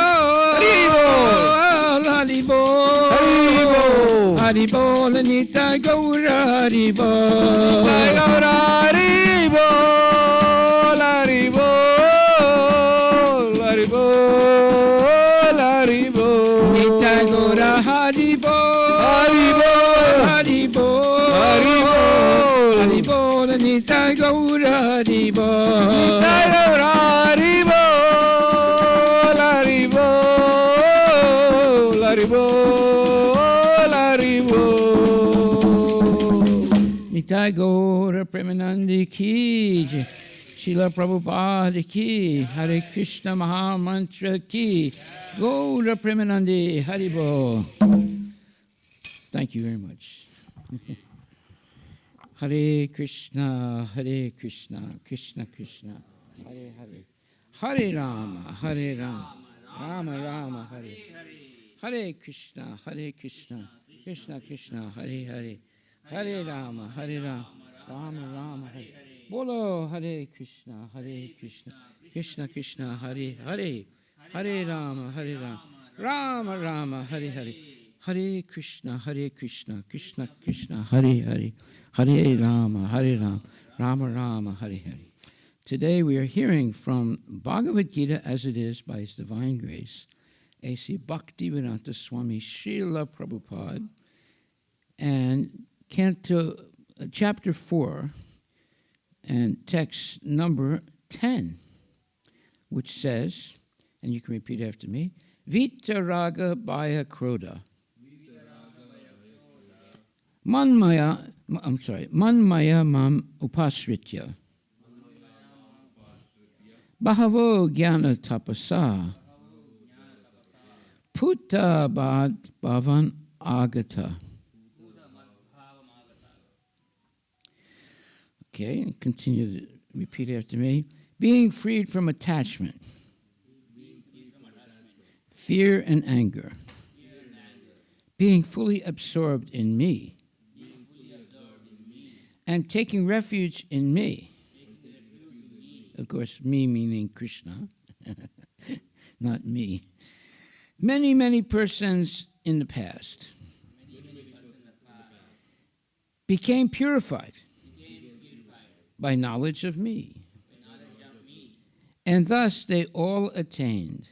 Hari Bol, Hari Bol, Nitai Gaur Hari Bol, Nitai Gaur Hari Bol, Hari Bol, Hari Bol, Hari Bol. Nitai Gaur Hari Bol, Hari Bol, Hari Bol, Hari Bol, Hari Bol, Nitai Gaur Hari Bol, Nitai Gaur Hari Bol, Hari Bol, Hari Bol, Hari Bol. Nitai Gaur Premanandi Ki Jai. Srila Prabhupada Ki. Hare Krishna Maha Mantra Ki. Gaura Premanandi Haribo. Thank you very much. Hare Krishna, Krishna Krishna, Hare Hare. Hare Rama, Rama Rama, Hare. Hare Krishna, Krishna Krishna, Hare Hare. Hare Rama, Rama Rama, Hare. Bolo Hare Krishna, Krishna Krishna, Hare Hare. Hare Rama, Rama Rama, Hare Hare. Hare Krishna, Krishna Krishna, Hare Hare. Hare Rama, Rama Rama, Hare Hare. Today we are hearing from Bhagavad Gita as it is by His Divine Grace, A.C. Bhaktivedanta Swami Srila Prabhupada, and Canto, Chapter 4, and text number 10, which says, and you can repeat after me, Vitaraga Bhaya Krodha. Manmaya mam upasritya. Bahavo jnana tapasa. Putta bad bhavan agata. Okay, and continue to repeat after me. Being freed from attachment, fear and anger, being fully absorbed in me, and taking refuge in me. Of course, me meaning Krishna, not me. Many, many persons in the past became purified by knowledge of me, and thus they all attained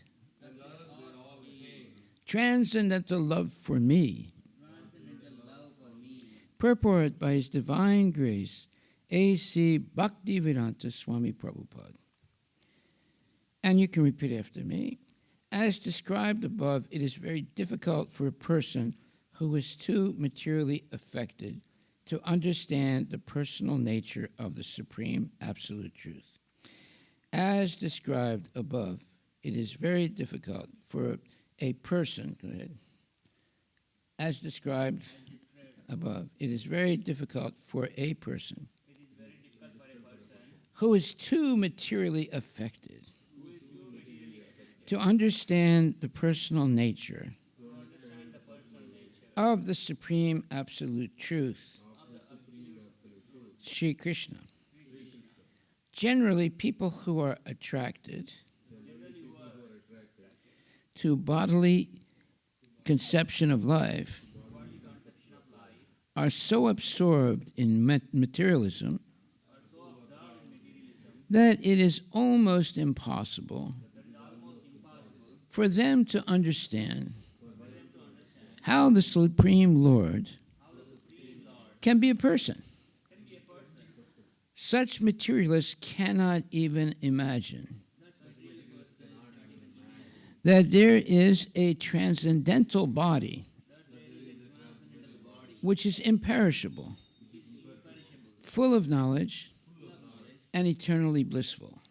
transcendental love for me. Purport by His Divine Grace, A.C. Bhaktivedanta Swami Prabhupada. And you can repeat after me. As described above, it is very difficult for a person who is too materially affected to understand the personal nature of the Supreme Absolute Truth. As described above, it is very difficult for a person, go ahead. As described above, it is very difficult for a person who is too materially affected to understand the personal nature of the Supreme Absolute Truth, Sri Krishna. Generally, people who are attracted to bodily conception of life are so absorbed in materialism that it is almost impossible for them to understand how the Supreme Lord can be a person. Such materialists cannot even imagine that there is a transcendental body which is imperishable, full of knowledge, and eternally blissful.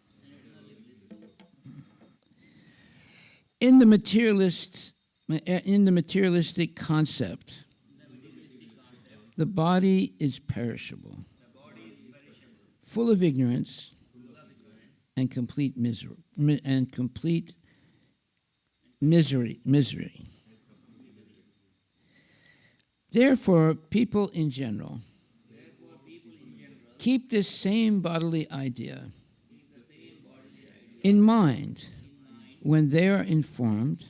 In the materialistic concept, the body is perishable, full of ignorance and complete misery. Therefore, people in general keep this same bodily idea in mind when they are informed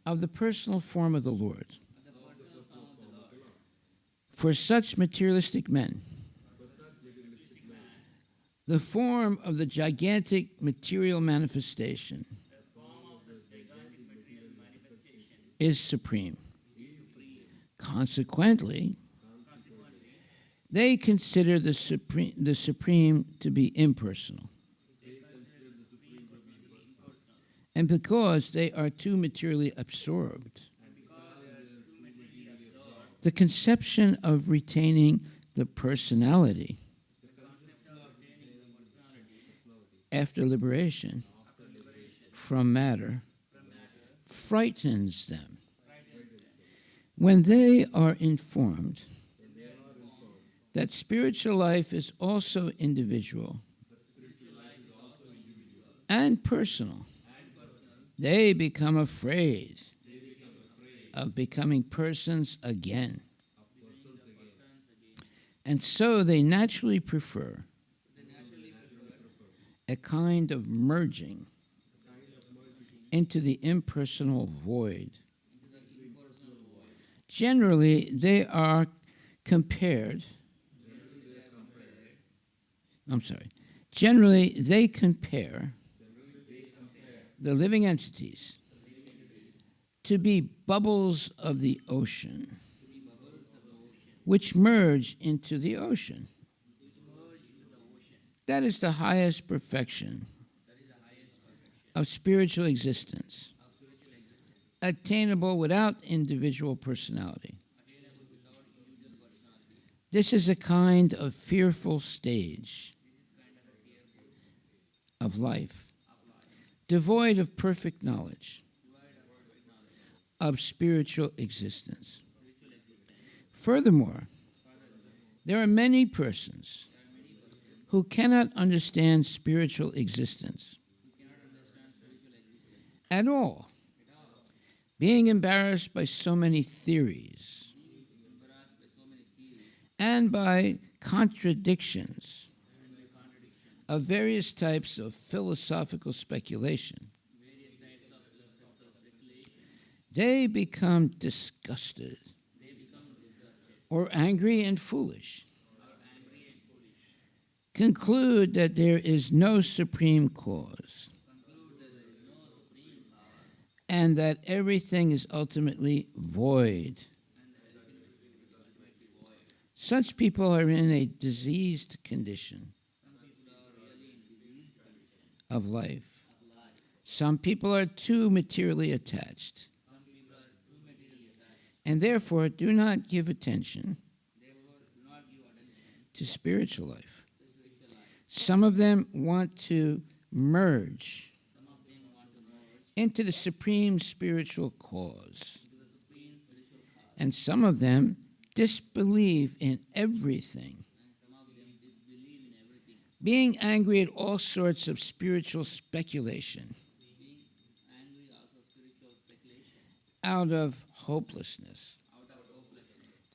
of the personal form of the Lord. For such materialistic men, the form of the gigantic material manifestation is supreme. Consequently, they consider the supreme to be impersonal. And because they are too materially absorbed, the conception of retaining the personality after liberation from matter frightens them. When they are informed that spiritual life is also individual and personal, they become afraid of becoming persons again. And so they naturally prefer a kind of merging into the impersonal void. Generally, they compare the living entities to be bubbles of the ocean, which merge into the ocean. That is the highest perfection of spiritual existence, attainable without individual personality. This is a kind of fearful stage of life, devoid of perfect knowledge of spiritual existence. Furthermore, there are many persons who cannot understand spiritual existence at all, being embarrassed by so many theories and by contradictions of various types of philosophical speculation. they become disgusted or angry and foolish, conclude that there is no supreme cause, and that everything is ultimately void. Such people are in a diseased condition of life. Some people are too materially attached, and therefore do not give attention to spiritual life. Some of them want to merge into the supreme spiritual cause, and some of them disbelieve in everything, being angry at all sorts of spiritual speculation out of hopelessness.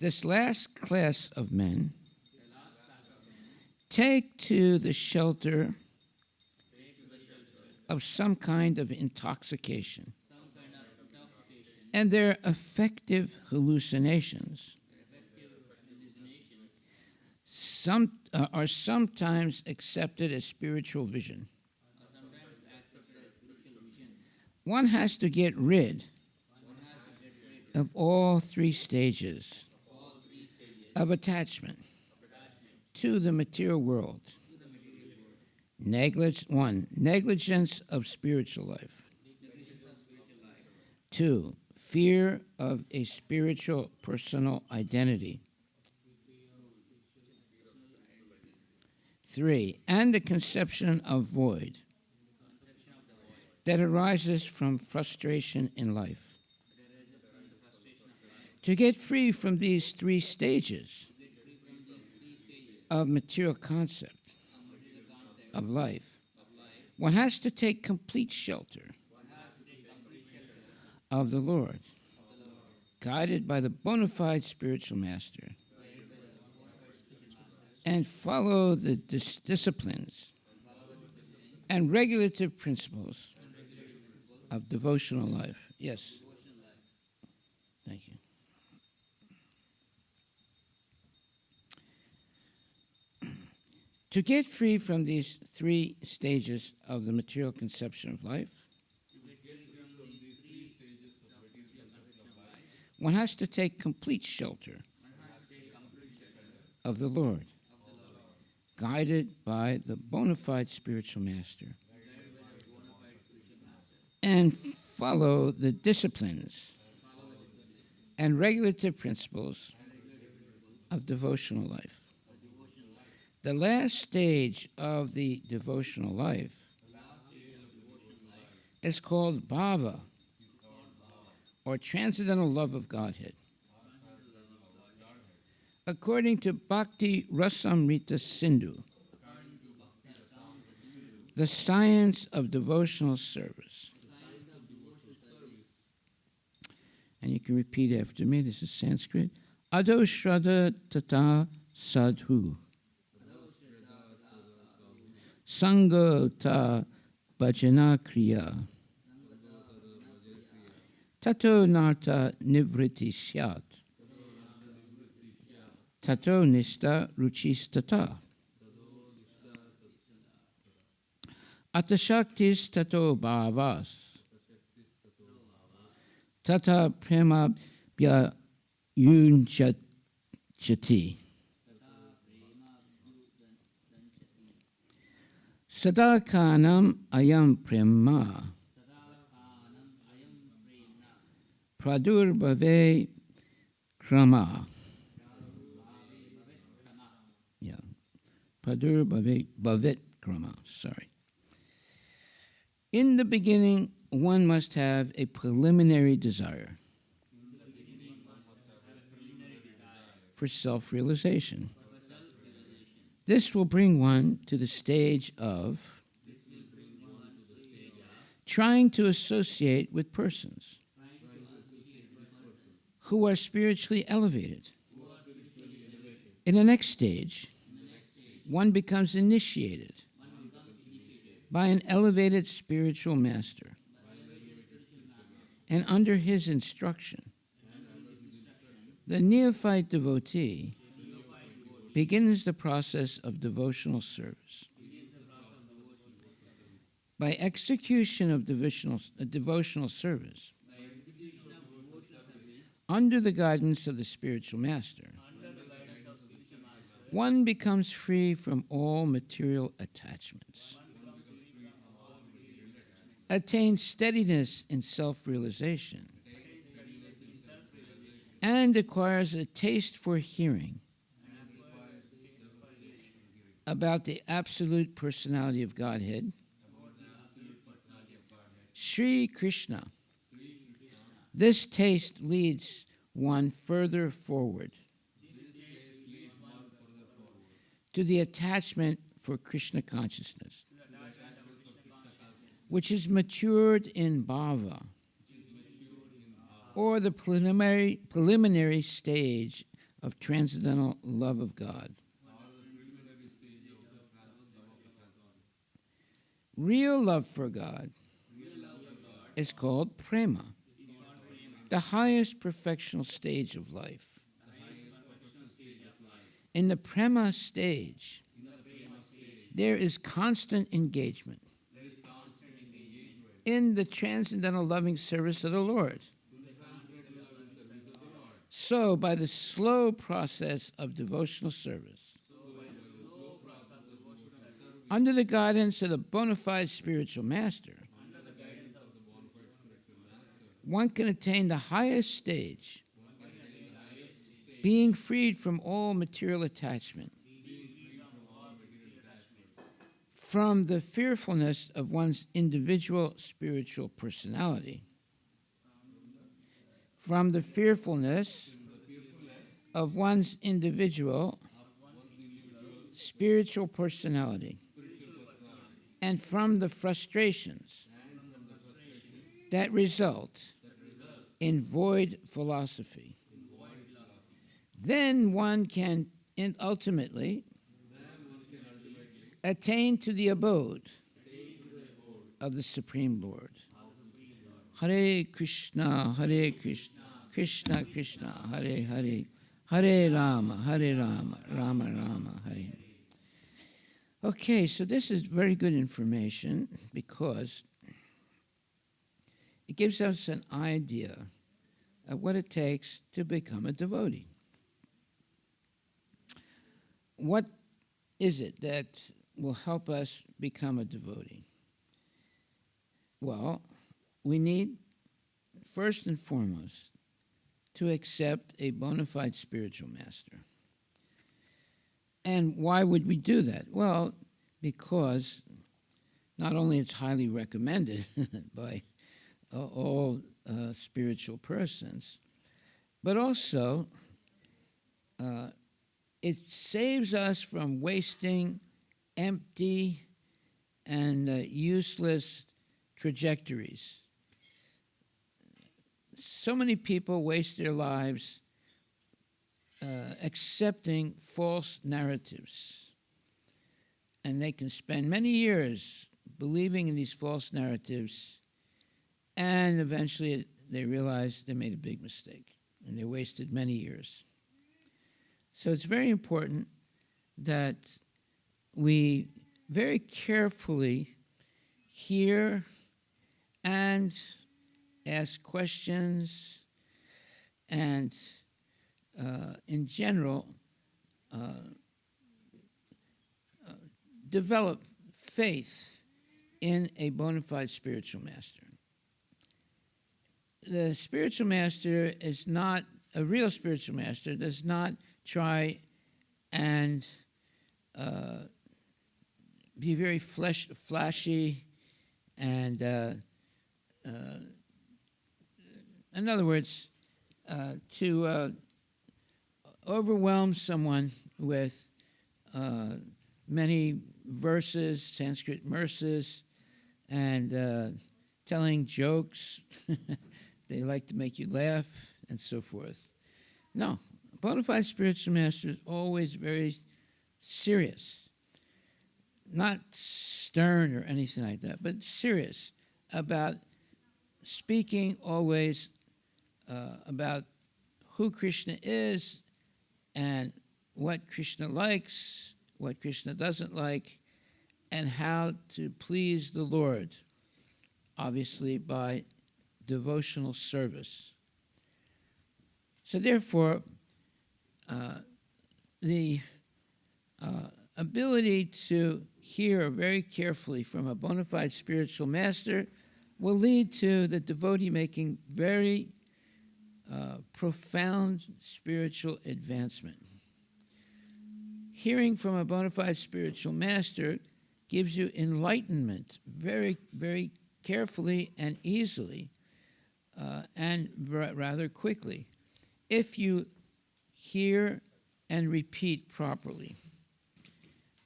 This last class of men take to the shelter of some kind of intoxication, and their affective hallucinations are sometimes accepted as spiritual vision. One has to get rid of all three stages of attachment to the material world. Negligence of spiritual life. 2, fear of a spiritual personal identity. 3, and the conception of void that arises from frustration in life. To get free from these 3 stages of material concept of life, one has to take complete shelter of the Lord, guided by the bona fide spiritual master, and follow the disciplines and regulative principles of devotional life. Yes. Thank you. To get free from these 3 stages of the material conception of life, one has to take complete shelter of the Lord, guided by the bona fide spiritual master, and follow the disciplines and regulative principles of devotional life. The last stage of the devotional life is called bhava, or transcendental love of Godhead. According to Bhakti Rasamrita Sindhu, the science of devotional service. And you can repeat after me. This is Sanskrit. Ado Shraddha Tata Sadhu. Sangha Ta Bhajana Kriya. Tato Narta Nivriti Syat. Tato Nista Ruchistata. Atashaktis Tato Bhavas. Tata Prema Bya Yunjati. Sadakanam Ayam Prema. Pradurbhave Krama. Yeah. Pradurbhave Bhavet Krama. Sorry. In the beginning, one must have a preliminary desire for self-realization. This will bring one to the stage of trying to associate with persons who are spiritually elevated. In the next stage, one becomes initiated by an elevated spiritual master and under his instruction, the neophyte devotee begins the process of devotional service. By execution of devotional service, under the guidance of the spiritual master, one becomes free from all material attachments, attains steadiness in self-realization, and acquires a taste for hearing about the absolute personality of Godhead, Sri Krishna. This taste leads one further forward to the attachment for Krishna consciousness, which is matured in bhava, or the preliminary stage of transcendental love of God. Real love for God is called prema, the highest perfectional stage of life. In the prema stage, there is constant engagement in the transcendental loving service of the Lord. So, by the slow process of devotional service, under the guidance of the bona fide spiritual master, one can attain the highest stage, being freed from all material attachment, from the fearfulness of one's individual spiritual personality, from the fearfulness of one's individual spiritual personality, and from the frustrations that result in void philosophy. Then one can ultimately attain to the abode of the Supreme Lord. Hare Krishna, Krishna Krishna, Hare Hare, Hare Rama, Rama Rama, Hare. Okay, so this is very good information because it gives us an idea of what it takes to become a devotee. What is it that will help us become a devotee? Well, we need, first and foremost, to accept a bona fide spiritual master. And why would we do that? Well, because not only it's highly recommended by all spiritual persons, but also it saves us from wasting empty and useless trajectories. So many people waste their lives accepting false narratives, and they can spend many years believing in these false narratives, and eventually they realize they made a big mistake and they wasted many years. So it's very important that we very carefully hear and ask questions and in general develop faith in a bona fide spiritual master. The spiritual master is not, a real spiritual master does not try and be very flashy and in other words, to overwhelm someone with many verses, Sanskrit verses, and telling jokes. They like to make you laugh and so forth. No, a bona fide spiritual master is always very serious, not stern or anything like that, but serious about speaking always about who Krishna is and what Krishna likes, what Krishna doesn't like, and how to please the Lord, obviously by devotional service. So therefore, the ability to hear very carefully from a bona fide spiritual master will lead to the devotee making very profound spiritual advancement. Hearing from a bona fide spiritual master gives you enlightenment very, very carefully and easily, and rather quickly, if you hear and repeat properly.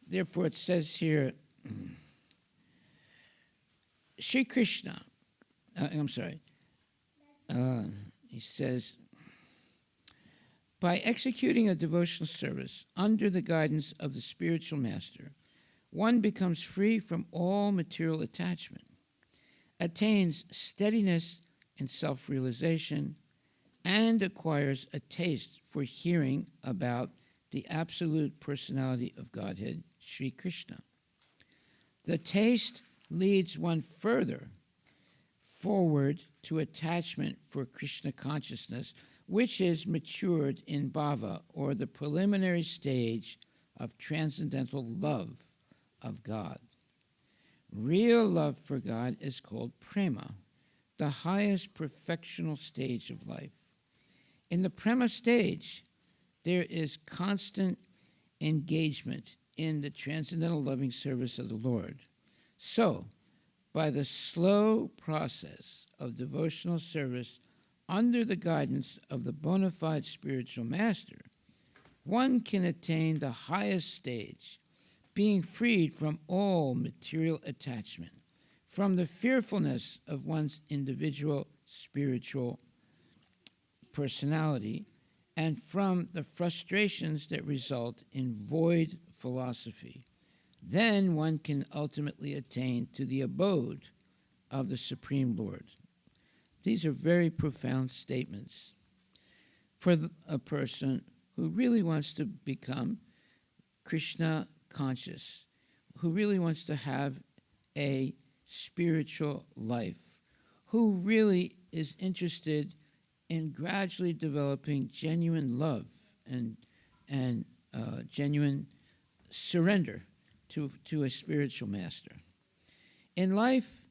Therefore, it says here, Sri Krishna, he says, by executing a devotional service under the guidance of the spiritual master, one becomes free from all material attachment, attains steadiness in self-realization, and acquires a taste for hearing about the absolute personality of Godhead, Sri Krishna. The taste leads one further forward to attachment for Krishna consciousness, which is matured in bhava, or the preliminary stage of transcendental love of God. Real love for God is called prema, the highest perfectional stage of life. In the prema stage, there is constant engagement in the transcendental loving service of the Lord. So, by the slow process of devotional service under the guidance of the bona fide spiritual master, one can attain the highest stage, being freed from all material attachment, from the fearfulness of one's individual spiritual personality, and from the frustrations that result in void philosophy. Then one can ultimately attain to the abode of the Supreme Lord. These are very profound statements for a person who really wants to become Krishna conscious, who really wants to have a spiritual life, who really is interested in gradually developing genuine love and genuine surrender to a spiritual master. In life,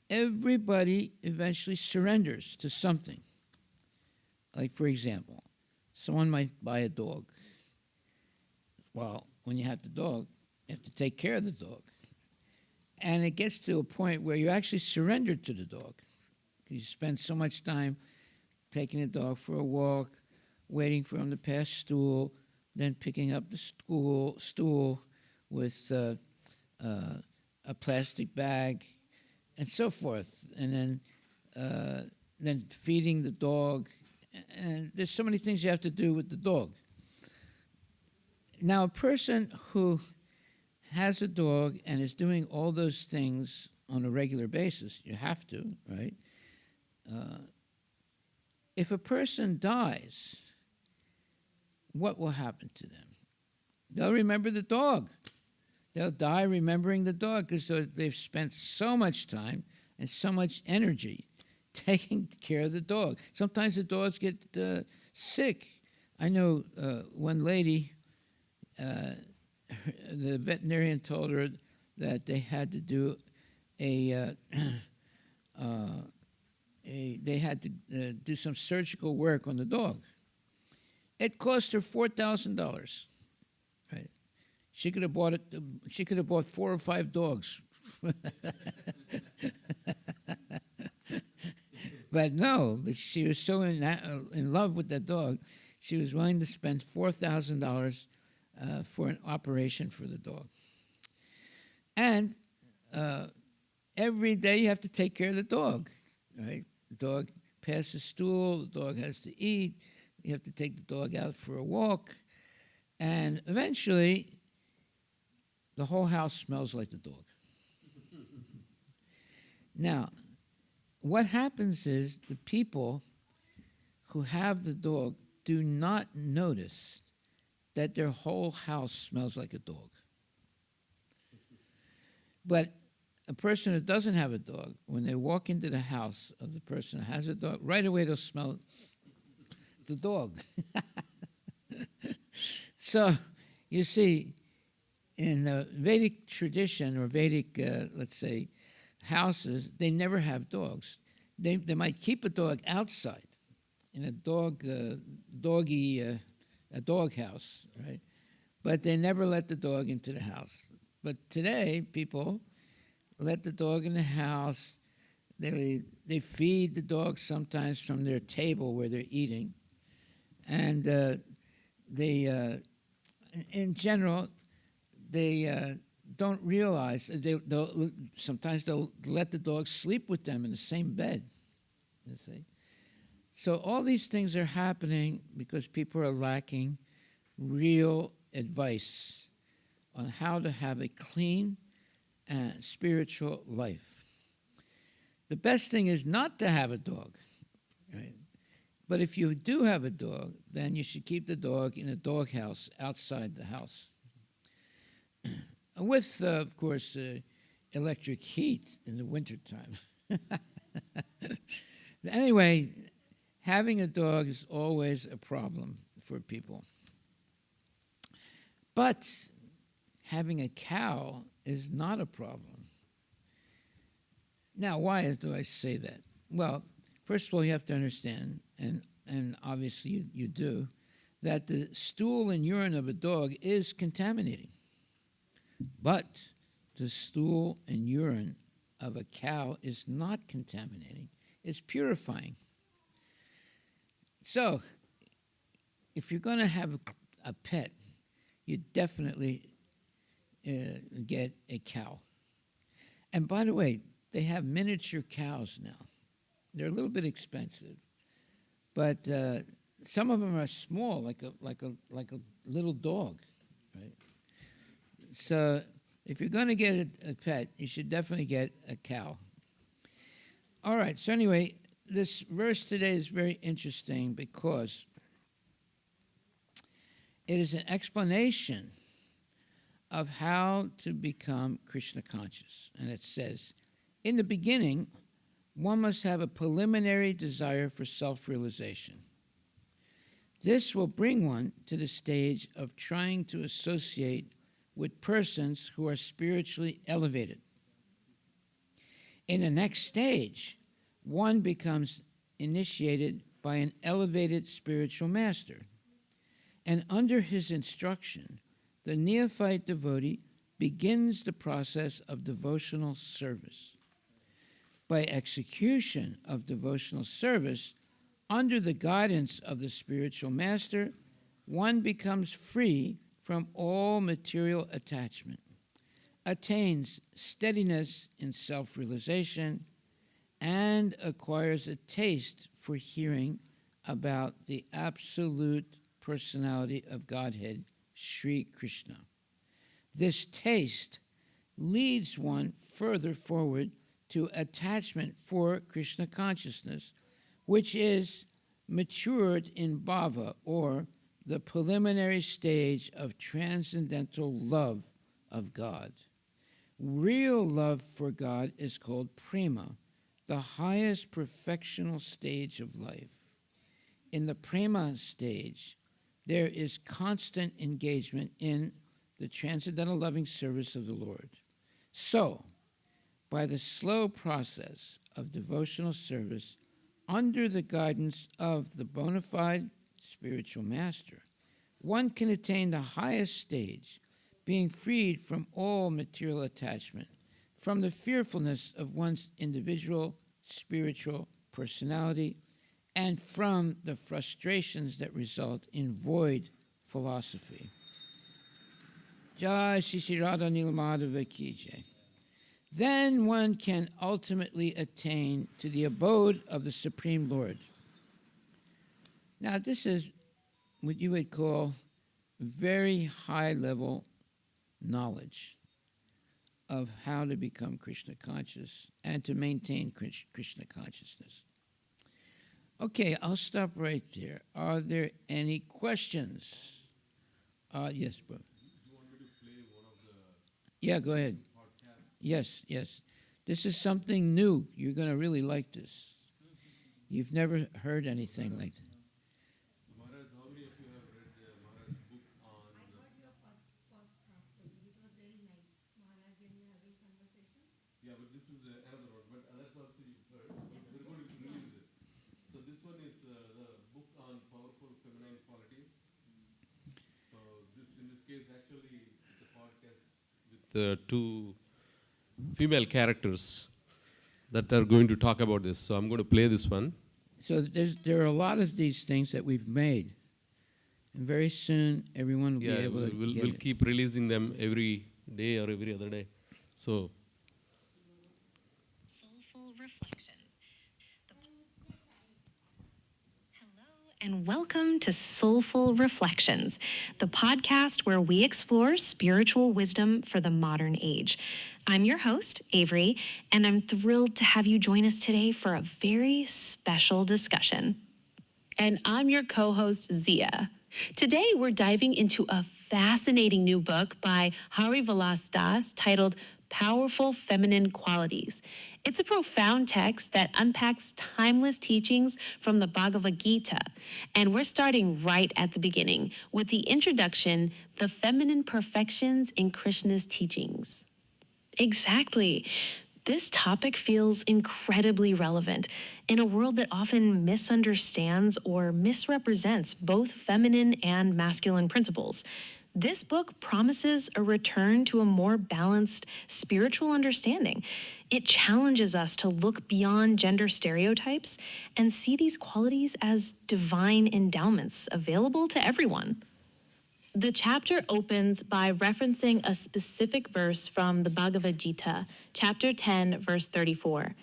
everybody eventually surrenders to something. Like, for example, someone might buy a dog. Well, when you have the dog, you have to take care of the dog. And it gets to a point where you actually surrender to the dog. You spend so much time taking the dog for a walk, waiting for him to pass stool, then picking up the stool with a plastic bag, and so forth, and then feeding the dog. And there's so many things you have to do with the dog. Now, a person who has a dog and is doing all those things on a regular basis, you have to, right? If a person dies, what will happen to them? They'll remember the dog. They'll die remembering the dog because they've spent so much time and so much energy taking care of the dog. Sometimes the dogs get sick. I know one lady, the veterinarian told her that they had to do they had to do some surgical work on the dog. It cost her $4,000. Right? She could have bought it. She could have bought 4 or 5 dogs. But no, she was so in love with that dog, she was willing to spend $4,000 for an operation for the dog. And every day you have to take care of the dog, right? The dog passes stool, the dog has to eat, you have to take the dog out for a walk, and eventually the whole house smells like the dog. Now, what happens is the people who have the dog do not notice that their whole house smells like a dog. But a person who doesn't have a dog, when they walk into the house of the person who has a dog, right away they'll smell the dog. So, you see, in the Vedic tradition or Vedic, let's say, houses, they never have dogs. They might keep a dog outside in a dog house, right? But they never let the dog into the house. But today, people let the dog in the house. They feed the dog sometimes from their table where they're eating, and they, in general, they don't realize sometimes they'll let the dog sleep with them in the same bed. You see, so all these things are happening because people are lacking real advice on how to have a clean and spiritual life. The best thing is not to have a dog, right? But if you do have a dog, then you should keep the dog in a dog house outside the house. With, of course, electric heat in the wintertime. Anyway, having a dog is always a problem for people. But having a cow is not a problem. Now, why do I say that? Well, first of all, you have to understand, and obviously you do, that the stool and urine of a dog is contaminating. But the stool and urine of a cow is not contaminating. It's purifying. So, if you're going to have a pet, you definitely get a cow. And by the way, they have miniature cows now. They're a little bit expensive, but some of them are small, like a little dog, right? So if you're going to get a pet, you should definitely get a cow. All right. So anyway, this verse today is very interesting because it is an explanation of how to become Krishna conscious. And it says, in the beginning, one must have a preliminary desire for self-realization. This will bring one to the stage of trying to associate with persons who are spiritually elevated. In the next stage, one becomes initiated by an elevated spiritual master, and under his instruction, the neophyte devotee begins the process of devotional service. By execution of devotional service, under the guidance of the spiritual master, one becomes free from all material attachment, attains steadiness in self-realization, and acquires a taste for hearing about the absolute personality of Godhead, Sri Krishna. This taste leads one further forward to attachment for Krishna consciousness, which is matured in bhava, or the preliminary stage of transcendental love of God. Real love for God is called prema, the highest perfectional stage of life. In the prema stage, there is constant engagement in the transcendental loving service of the Lord. So, by the slow process of devotional service, under the guidance of the bona fide spiritual master, one can attain the highest stage, being freed from all material attachment, from the fearfulness of one's individual spiritual personality, and from the frustrations that result in void philosophy. Jai Shri Radha Nilamadhava Ki Jai. Then one can ultimately attain to the abode of the Supreme Lord. Now, this is what you would call very high-level knowledge of how to become Krishna conscious and to maintain Krishna consciousness. Okay, I'll stop right there. Are there any questions? Yes, bro. You want me to play one of the Yeah, go ahead. podcasts? Yes. This is something new. You're going to really like this. You've never heard anything like that. So Maharaj, how many of you have read Maharaj's book on? Yeah, but this is another one. But that's also you've heard. We're going to release it. So this one is the book on powerful feminine qualities. So in this case, actually, it's a podcast with two female characters that are going to talk about this. So I'm going to play this one. So there are a lot of these things that we've made. And very soon, everyone will be able to get we'll it. keep releasing them every day or every other day. So Soulful Reflections. Hello and welcome to Soulful Reflections, the podcast where we explore spiritual wisdom for the modern age. I'm your host, Avery, and I'm thrilled to have you join us today for a very special discussion. And I'm your co-host, Zia. Today, we're diving into a fascinating new book by Harivilas Das titled Powerful Feminine Qualities. It's a profound text that unpacks timeless teachings from the Bhagavad Gita. And we're starting right at the beginning with the introduction, The Feminine Perfections in Krishna's Teachings. Exactly. This topic feels incredibly relevant in a world that often misunderstands or misrepresents both feminine and masculine principles. This book promises a return to a more balanced spiritual understanding. It challenges us to look beyond gender stereotypes and see these qualities as divine endowments available to everyone. The chapter opens by referencing a specific verse from the Bhagavad Gita, chapter 10, verse 34.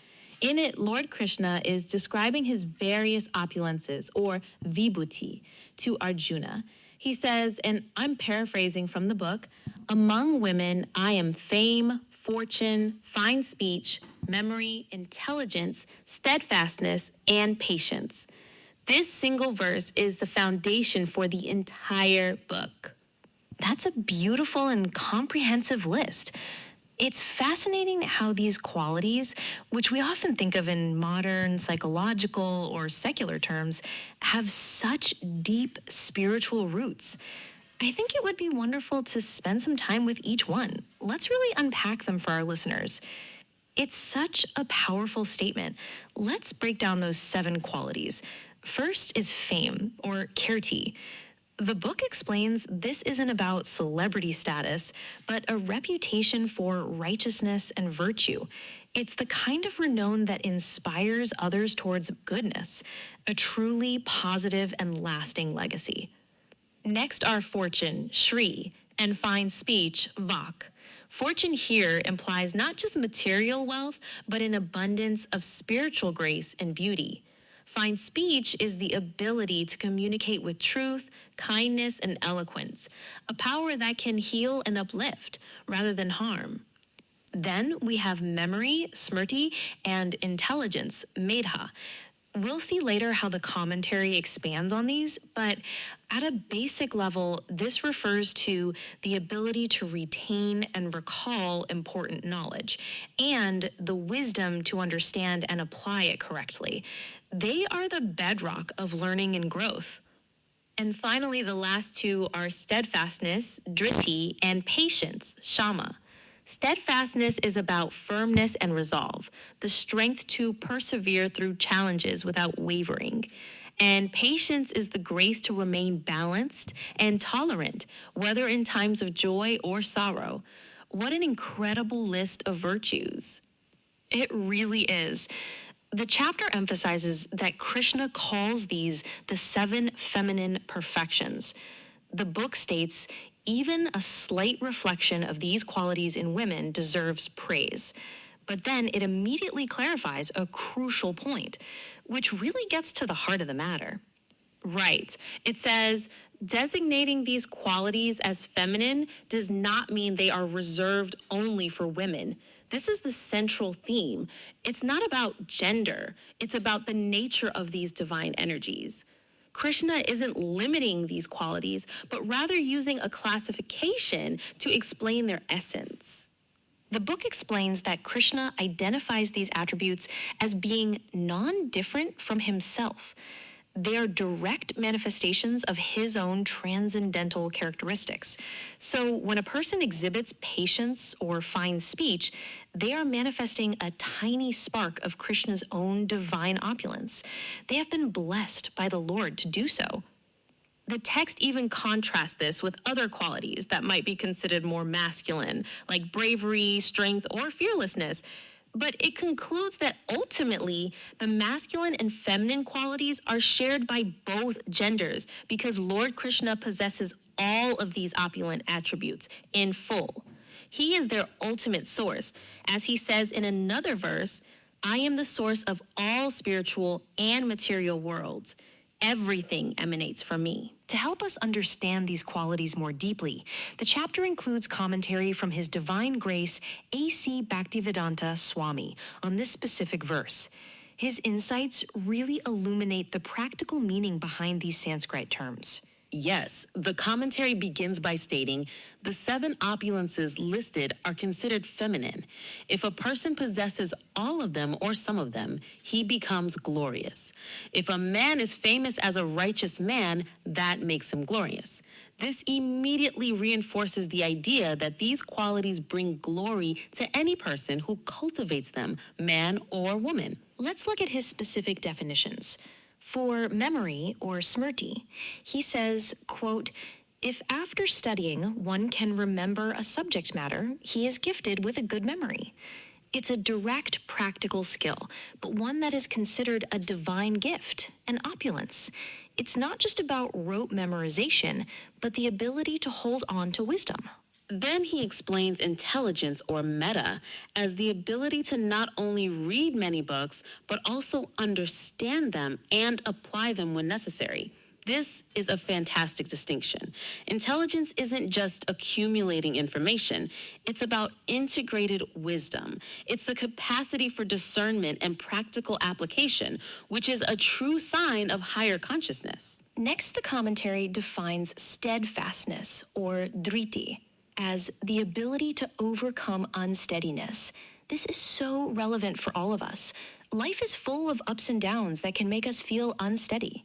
In it, Lord Krishna is describing his various opulences, or vibhuti, to Arjuna. He says, and I'm paraphrasing from the book, among women, I am fame, fortune, fine speech, memory, intelligence, steadfastness, and patience. This single verse is the foundation for the entire book. That's a beautiful and comprehensive list. It's fascinating how these qualities, which we often think of in modern psychological or secular terms, have such deep spiritual roots. I think it would be wonderful to spend some time with each one. Let's really unpack them for our listeners. It's such a powerful statement. Let's break down those 7 qualities. First is fame, or kirti. The book explains this isn't about celebrity status, but a reputation for righteousness and virtue. It's the kind of renown that inspires others towards goodness, a truly positive and lasting legacy. Next are fortune, Shri, and fine speech, Vak. Fortune here implies not just material wealth, but an abundance of spiritual grace and beauty. Fine speech is the ability to communicate with truth, kindness, and eloquence, a power that can heal and uplift rather than harm. Then we have memory, smrti, and intelligence, medha. We'll see later how the commentary expands on these, but at a basic level, this refers to the ability to retain and recall important knowledge, and the wisdom to understand and apply it correctly. They are the bedrock of learning and growth. And finally, the last 2 are steadfastness, driti, and patience, shama. Steadfastness is about firmness and resolve, the strength to persevere through challenges without wavering. And patience is the grace to remain balanced and tolerant, whether in times of joy or sorrow. What an incredible list of virtues. It really is. The chapter emphasizes that Krishna calls these the 7 feminine perfections. The book states, even a slight reflection of these qualities in women deserves praise. But then it immediately clarifies a crucial point, which really gets to the heart of the matter. Right. It says, Designating these qualities as feminine does not mean they are reserved only for women. This is the central theme. It's not about gender, it's about the nature of these divine energies. Krishna isn't limiting these qualities, but rather using a classification to explain their essence. The book explains that Krishna identifies these attributes as being non-different from himself. They are direct manifestations of his own transcendental characteristics. So when a person exhibits patience or fine speech, they are manifesting a tiny spark of Krishna's own divine opulence. They have been blessed by the Lord to do so. The text even contrasts this with other qualities that might be considered more masculine, like bravery, strength, or fearlessness. But it concludes that ultimately, the masculine and feminine qualities are shared by both genders because Lord Krishna possesses all of these opulent attributes in full. He is their ultimate source. As he says in another verse, I am the source of all spiritual and material worlds. Everything emanates from me. To help us understand these qualities more deeply, the chapter includes commentary from His Divine Grace A.C. Bhaktivedanta Swami on this specific verse. His insights really illuminate the practical meaning behind these Sanskrit terms. Yes, the commentary begins by stating the 7 opulences listed are considered feminine. If a person possesses all of them or some of them, he becomes glorious. If a man is famous as a righteous man, that makes him glorious. This immediately reinforces the idea that these qualities bring glory to any person who cultivates them, man or woman. Let's look at his specific definitions. For memory, or smrti, he says, quote, if after studying one can remember a subject matter, he is gifted with a good memory. It's a direct practical skill, but one that is considered a divine gift, an opulence. It's not just about rote memorization, but the ability to hold on to wisdom. Then he explains intelligence, or metta, as the ability to not only read many books, but also understand them and apply them when necessary. This is a fantastic distinction. Intelligence isn't just accumulating information. It's about integrated wisdom. It's the capacity for discernment and practical application, which is a true sign of higher consciousness. Next, the commentary defines steadfastness, or driti, as the ability to overcome unsteadiness. This is so relevant for all of us. Life is full of ups and downs that can make us feel unsteady.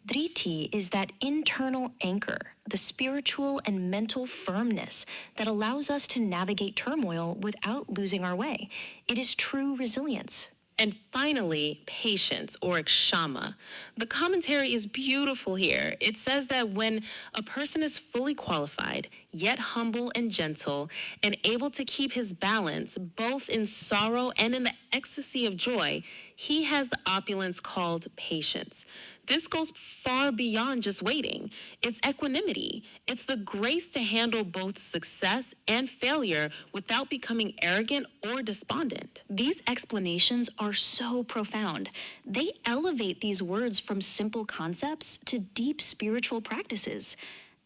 Driti is that internal anchor, the spiritual and mental firmness that allows us to navigate turmoil without losing our way. It is true resilience. And finally, patience, or kshama. The commentary is beautiful here. It says that when a person is fully qualified, yet humble and gentle, and able to keep his balance both in sorrow and in the ecstasy of joy, he has the opulence called patience. This goes far beyond just waiting. It's equanimity. It's the grace to handle both success and failure without becoming arrogant or despondent. These explanations are so profound. They elevate these words from simple concepts to deep spiritual practices.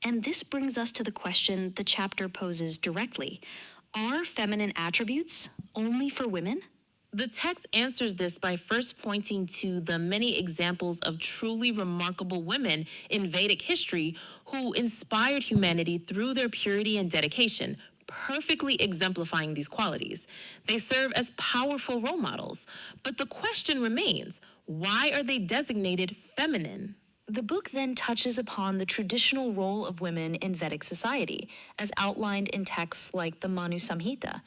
And this brings us to the question the chapter poses directly. Are feminine attributes only for women? The text answers this by first pointing to the many examples of truly remarkable women in Vedic history who inspired humanity through their purity and dedication, perfectly exemplifying these qualities. They serve as powerful role models. But the question remains, why are they designated feminine? The book then touches upon the traditional role of women in Vedic society, as outlined in texts like the Manu Samhita.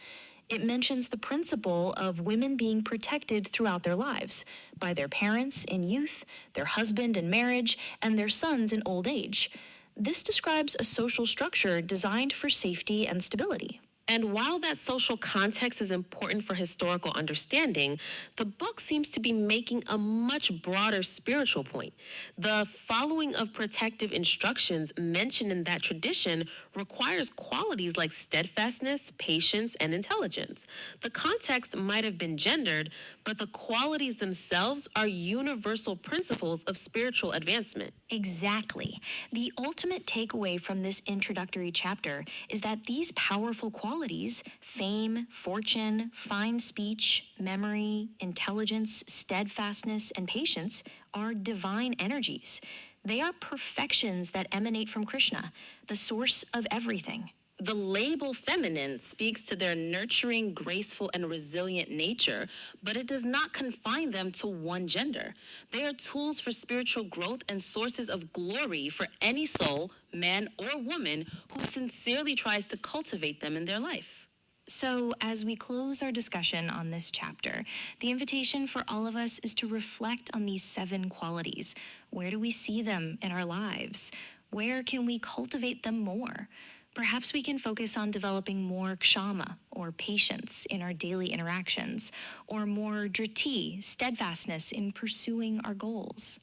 It mentions the principle of women being protected throughout their lives by their parents in youth, their husband in marriage, and their sons in old age. This describes a social structure designed for safety and stability. And while that social context is important for historical understanding, the book seems to be making a much broader spiritual point. The following of protective instructions mentioned in that tradition requires qualities like steadfastness, patience, and intelligence. The context might have been gendered, but the qualities themselves are universal principles of spiritual advancement. Exactly. The ultimate takeaway from this introductory chapter is that these powerful qualities, fame, fortune, fine speech, memory, intelligence, steadfastness, and patience, are divine energies. They are perfections that emanate from Krishna, the source of everything. The label feminine speaks to their nurturing, graceful, and resilient nature, but it does not confine them to one gender. They are tools for spiritual growth and sources of glory for any soul, man or woman, who sincerely tries to cultivate them in their life. So, as we close our discussion on this chapter, the invitation for all of us is to reflect on these 7 qualities. Where do we see them in our lives? Where can we cultivate them more? Perhaps we can focus on developing more kshama, or patience, in our daily interactions, or more driti, steadfastness, in pursuing our goals.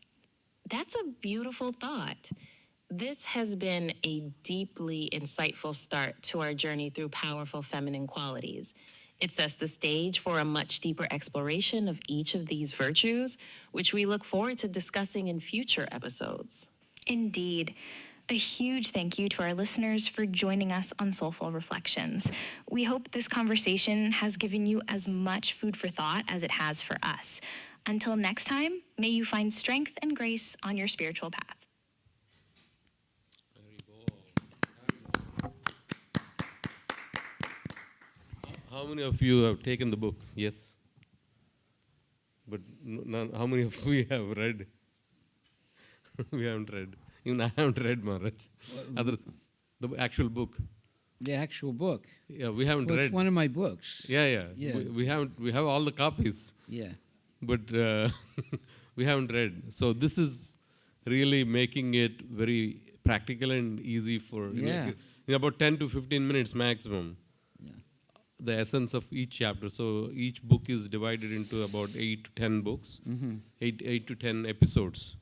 That's a beautiful thought. This has been a deeply insightful start to our journey through powerful feminine qualities. It sets the stage for a much deeper exploration of each of these virtues, which we look forward to discussing in future episodes. Indeed. A huge thank you to our listeners for joining us on Soulful Reflections. We hope this conversation has given you as much food for thought as it has for us. Until next time, may you find strength and grace on your spiritual path. How many of you have taken the book? Yes. But none, how many of we have read? We haven't read. Even I haven't read, Maharaj. The actual book. The actual book. Yeah, we haven't Well, read. it's one of my books. Yeah. Yeah. We haven't. We have all the copies, Yeah. but we haven't read. So this is really making it very practical and easy for Yeah. in about 10 to 15 minutes maximum. Yeah. The essence of each chapter. So each book is divided into about 8 to 10 books, 8 to 10 episodes.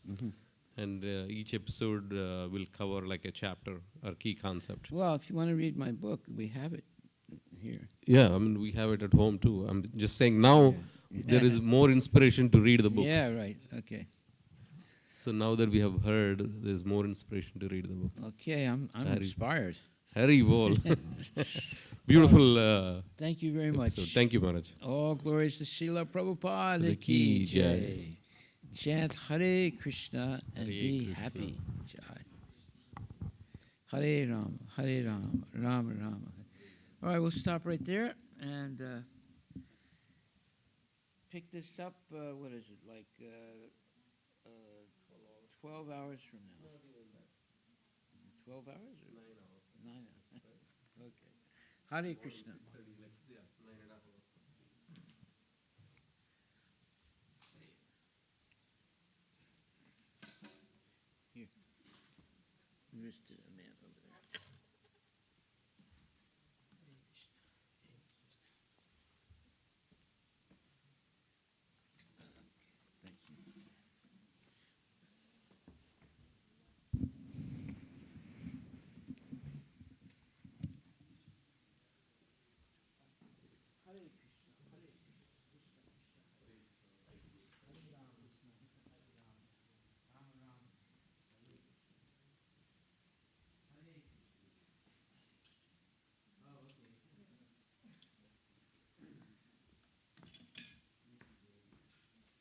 And each episode will cover like a chapter or key concept. Well, if you want to read my book, we have it here. Yeah, I mean, we have it at home too. I'm just saying now Yeah. there is more inspiration to read the book. Yeah, right. Okay. So now that we have heard, there's more inspiration to read the book. Okay, I'm Hari. inspired. Hari bol. Beautiful Thank you very much. episode. Thank you, Maharaj. All glories to Srila Prabhupada The ki ki jai. jai. Chant Hare Krishna and Hare be Krishna. happy. Jai. Hare Rama, Hare Rama, Rama Rama. All right, we'll stop right there and pick this up. What is it, like 12 hours from now? 12 hours? Or 9 hours. 9 hours. Okay. Hare Krishna. Here. Where's the man over there?